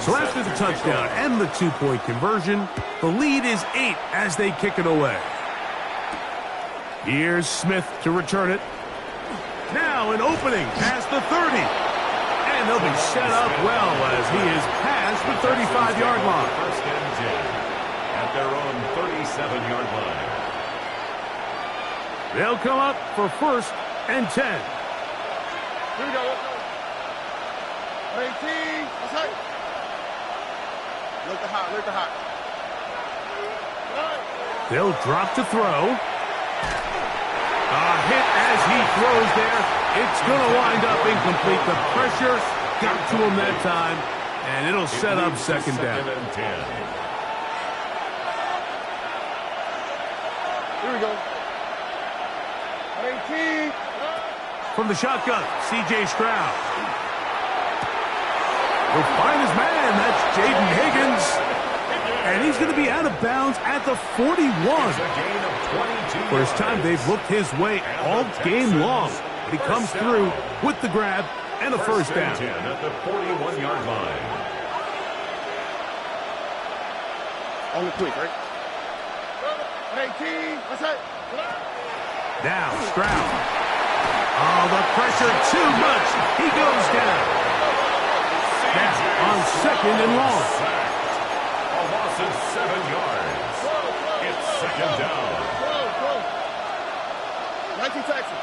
So after the touchdown and the two-point conversion, the lead is 8 as they kick it away. Here's Smith to return it. Now an opening past the 30. And they'll be set up well as he is past the 35-yard line.
First and 10 at their own 37-yard line.
They'll come up for first and 10.
Here we go. 18. That's right. Look the hot.
They'll drop to throw. A hit as he throws there. It's going to wind up incomplete. The pressure got to him that time, and it'll set up second down.
And 10.
Here we go. 18.
From the shotgun, C.J. Stroud. He'll find his man. That's Jaden Higgins. And he's going to be out of bounds at the 41. First time they've looked his way all game long. But he comes through with the grab and a first down.
10 at the 41-yard line.
On the quick, right? 18. What's that?
Now Stroud. Oh, the pressure too much. He goes down. Now on second and long.
A loss of 7 yards. It's second down.
19 Texas.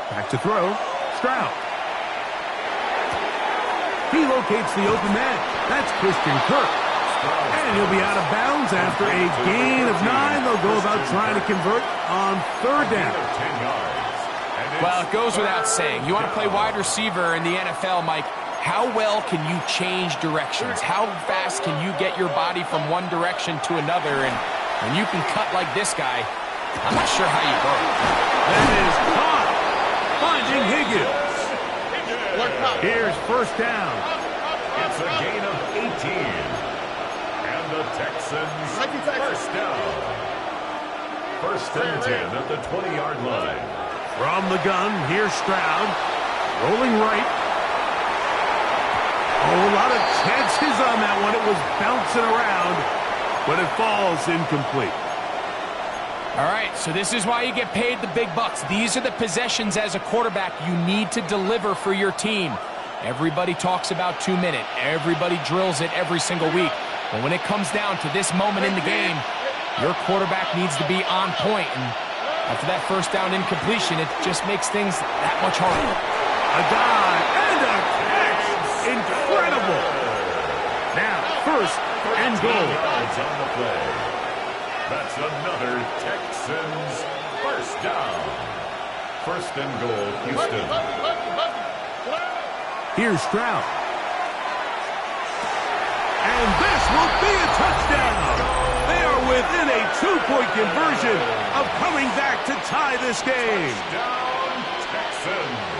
Back to throw. Stroud. He locates the open man. That's Christian Kirk. And he'll be out of bounds after a gain of 9. They'll go about trying to convert on third down.
10 yards.
Well, it goes without saying. You want to play wide receiver in the NFL, Mike. How well can you change directions? How fast can you get your body from one direction to another? And when you can cut like this guy, I'm not sure how you go.
That is caught. Finding Higgins. Here's first down.
It's a gain of 18. And the Texans first down. First and 10 at the 20-yard line.
From the gun, here's Stroud. Rolling right. Oh, a lot of chances on that one. It was bouncing around, but it falls incomplete.
All right, so this is why you get paid the big bucks. These are the possessions as a quarterback you need to deliver for your team. Everybody talks about 2 minute. Everybody drills it every single week. But when it comes down to this moment in the game, your quarterback needs to be on point. And after that first down incompletion, it just makes things that much harder.
A dive and a catch. Incredible. first and goal.
Yards on the play. That's another Texans first down. First and goal, Houston.
Here's Stroud. And this will be a touchdown. They are within a 2-point conversion of coming back to tie this game.
Touchdown, Texans.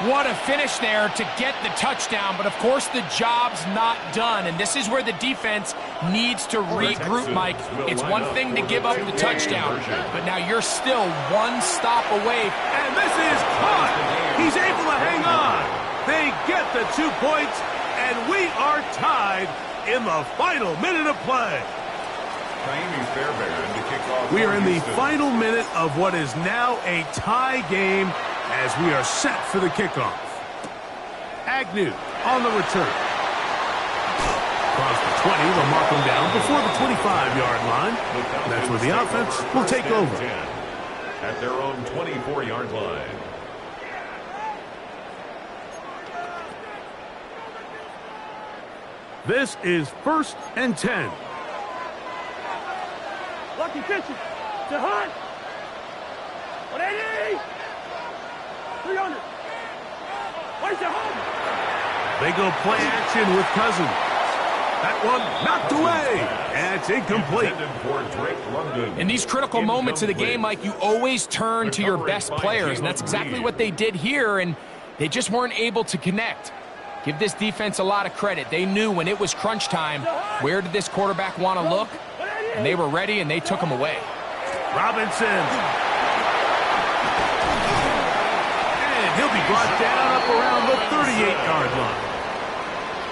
What a finish there to get the touchdown, but of course the job's not done, and this is where the defense needs to regroup, Mike. It's one thing to give up the touchdown, but now you're still one stop away.
And this is caught. He's able to hang on. They get the 2 points, and we are tied in the final minute of play. We are in the final minute of what is now a tie game as we are set for the kickoff. Agnew on the return. Across the 20, they'll mark him down before the 25-yard line. That's where the offense will take over.
At their own 24-yard line.
This is 1st and 10.
Lucky pitching to Hunt. 180. 300. Where's the home?
They go play action with Cousins. That one knocked away, and it's incomplete.
In these critical moments of the game, Mike, you always turn to your best players, and that's exactly what they did here, and they just weren't able to connect. Give this defense a lot of credit. They knew when it was crunch time, where did this quarterback want to look, and they were ready, and they took him away.
Robinson. And he'll be brought down up around the 38-yard line.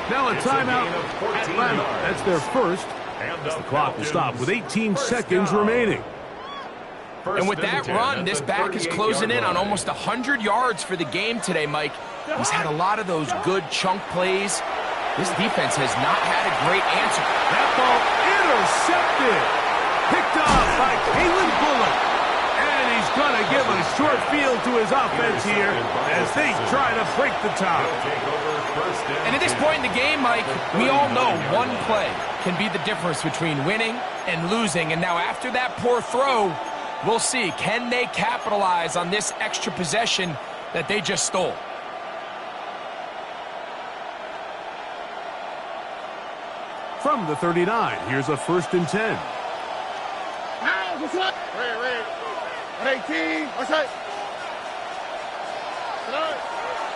Now a timeout, Atlanta. That's their first. As the clock will stop with 18 seconds remaining.
And with that run, this back is closing in on almost 100 yards for the game today, Mike. He's had a lot of those good chunk plays. This defense has not had a great answer.
That ball intercepted. Picked off by Kalen Bullock. And he's going to give a short field to his offense here as they try to break the tie.
And at this point in the game, Mike, we all know one play can be the difference between winning and losing. And now after that poor throw, we'll see, can they capitalize on this extra possession that they just stole?
From the 39, here's a 1st and 10.
Red. 118. What's that?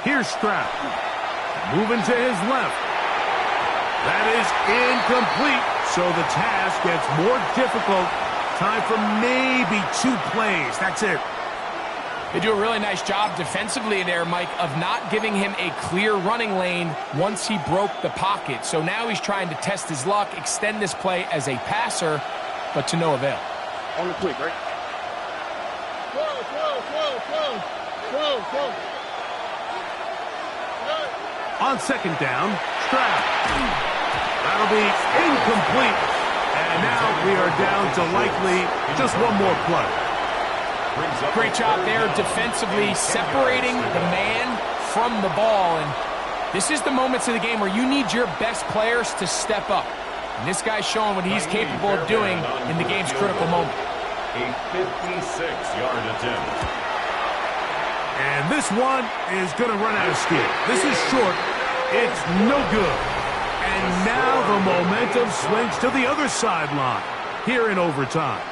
Here's Stroud. Moving to his left. That is incomplete. So the task gets more difficult. Time for maybe 2 plays. That's it.
They do a really nice job defensively there, Mike, of not giving him a clear running lane once he broke the pocket. So now he's trying to test his luck, extend this play as a passer, but to no avail.
On the quick, right? Whoa.
On 2nd down, Stroud. That'll be incomplete. And now we are down to likely just one more play.
Great job there defensively, separating the man from the ball. And this is the moments of the game where you need your best players to step up. And this guy's showing what he's capable of doing in the game's critical moment.
A 56-yard attempt.
And this one is going to run out of steam. This is short. It's no good. And now the momentum swings to the other sideline here in overtime.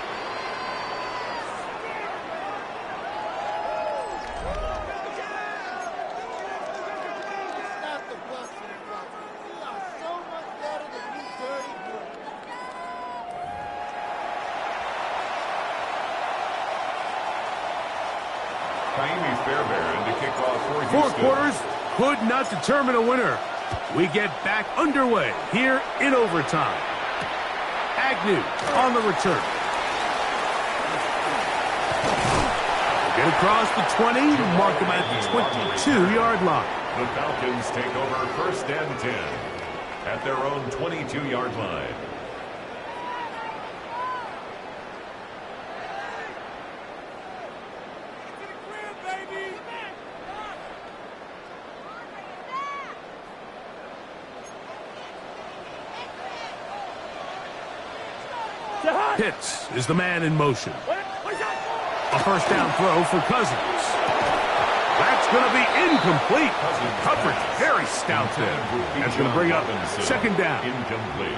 Four quarters could not determine a winner. We get back underway here in overtime. Agnew on the return. Get across the 20, mark him at the 22-yard line.
The Falcons take over 1st and 10 at their own 22-yard line.
Pitts is the man in motion. A first down throw for Cousins. That's going to be incomplete. Coverage very stout there. That's going to bring up second down.
Incomplete.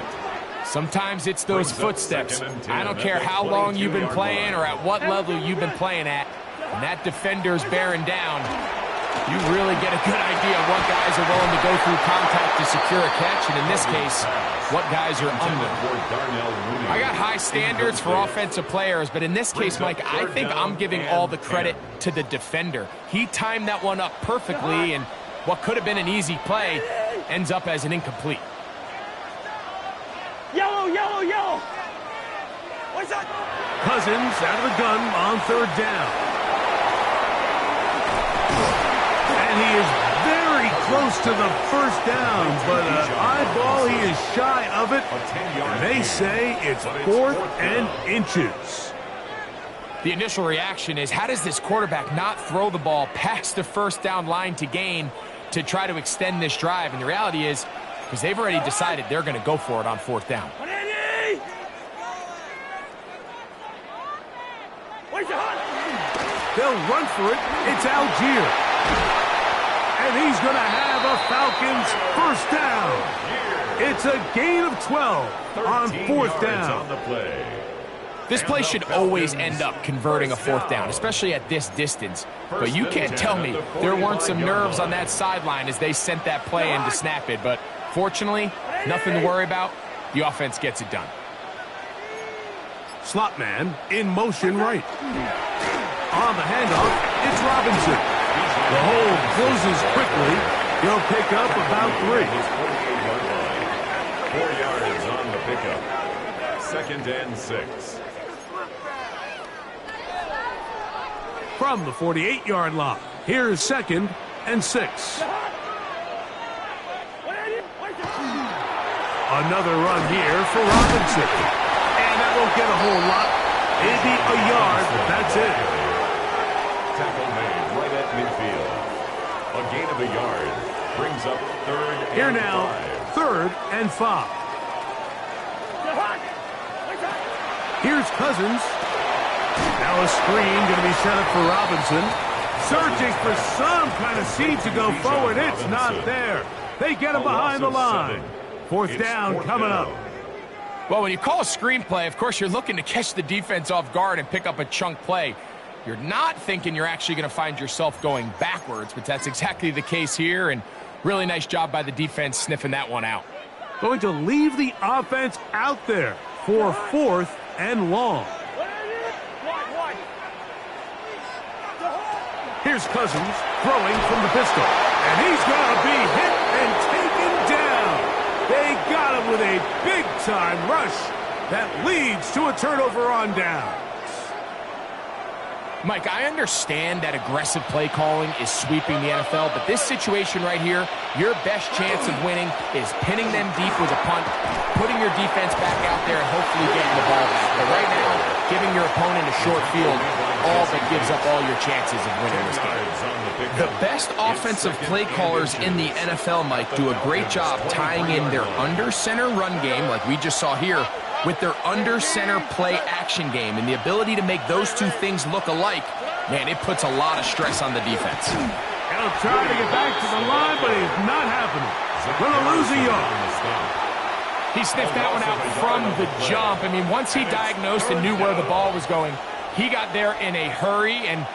Sometimes it's those footsteps. I don't care how long you've been playing or at what level you've been playing at. When that defender's bearing down, you really get a good idea of what guys are willing to go through contact to secure a catch, and in this case, what guys are under. I got high standards for offensive players, but in this case, Mike, I think I'm giving all the credit to the defender. He timed that one up perfectly, and what could have been an easy play ends up as an incomplete.
Yellow, yellow, yellow. What's that?
Cousins out of the gun on third down. And he is very close to the first down, but an eyeball, he is shy of it. And they say it's 4th and inches.
The initial reaction is, how does this quarterback not throw the ball past the first down line to gain to try to extend this drive? And the reality is, because they've already decided they're going to go for it on 4th down.
They'll run for it. It's Algier. And he's going to have a Falcons first down. It's a gain of 12 on 4th down.
On the play.
This play should always end up converting a 4th down, especially at this distance. But you can't tell me there weren't some nerves on that sideline as they sent that play in to snap it. But fortunately, nothing to worry about. The offense gets it done.
Slot man in motion right. On the handoff, it's Robinson. The hold closes quickly. He'll pick up about 3.
4 yards on the pickup. 2nd and 6.
From the 48-yard line, here's 2nd and 6. Another run here for Robinson. And that won't get a whole lot. Maybe a yard, but that's it.
Tackle made right at midfield. A gain of a yard brings up 3rd
Here
and
now,
5.
3rd and 5. Here's Cousins. Now a screen going to be set up for Robinson. Searching for some kind of seed to go forward. It's not there. They get him behind the line. 4th down coming up.
Well, when you call a screenplay, of course, you're looking to catch the defense off guard and pick up a chunk play. You're not thinking you're actually going to find yourself going backwards, but that's exactly the case here, and really nice job by the defense sniffing that one out.
Going to leave the offense out there for 4th and long. Here's Cousins throwing from the pistol, and he's going to be hit and taken down. They got him with a big-time rush that leads to a turnover on down.
Mike, I understand that aggressive play calling is sweeping the NFL, but this situation right here, your best chance of winning is pinning them deep with a punt, putting your defense back out there, and hopefully getting the ball back. But right now, giving your opponent a short field all but gives up all your chances of winning this game. The best offensive play callers in the NFL, Mike, do a great job tying in their under-center run game, like we just saw here, with their under-center play action game, and the ability to make those two things look alike, man, it puts a lot of stress on the defense.
He'll try to get back to the line, but it's not happening. Going to lose a yard.
He sniffed that one out from the jump. I mean, once he diagnosed and knew where the ball was going, he got there in a hurry, and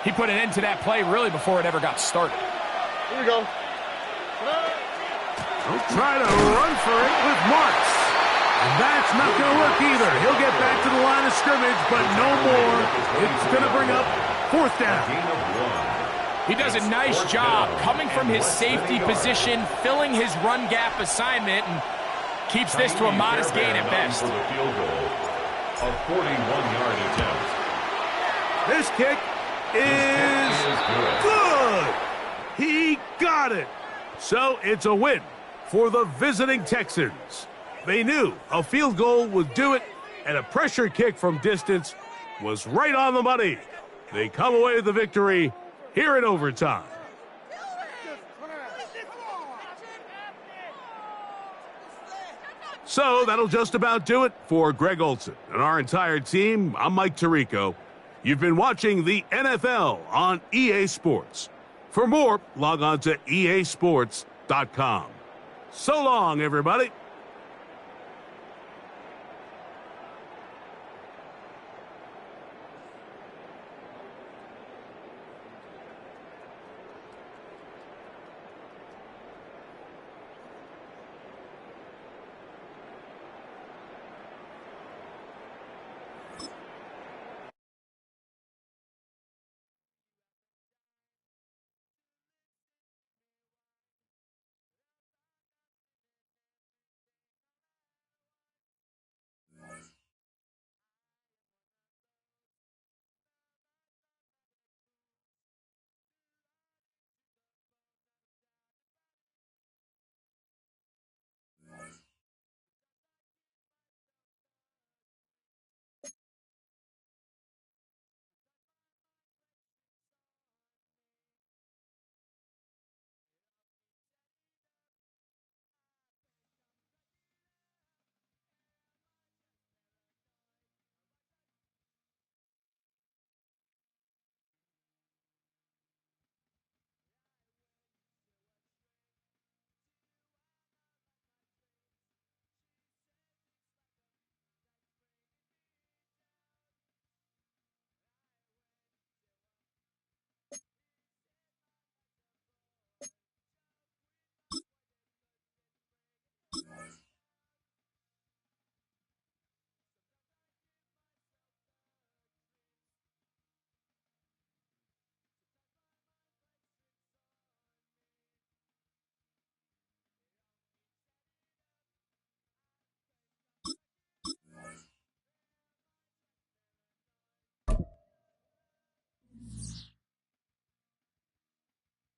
he put an end to that play really before it ever got started.
Here we go.
He'll try to run for it with Marks. And that's not going to work either. He'll get back to the line of scrimmage, but no more. It's going to bring up 4th down.
He does a nice job coming from his safety position, filling his run gap assignment, and keeps this to a modest gain at best.
A 41-yard attempt.
This kick is good. He got it. So it's a win for the visiting Texans. They knew a field goal would do it, and a pressure kick from distance was right on the money. They come away with the victory here in overtime. So that'll just about do it for Greg Olson and our entire team. I'm Mike Tirico. You've been watching the NFL on EA Sports. For more, log on to easports.com. So long, everybody.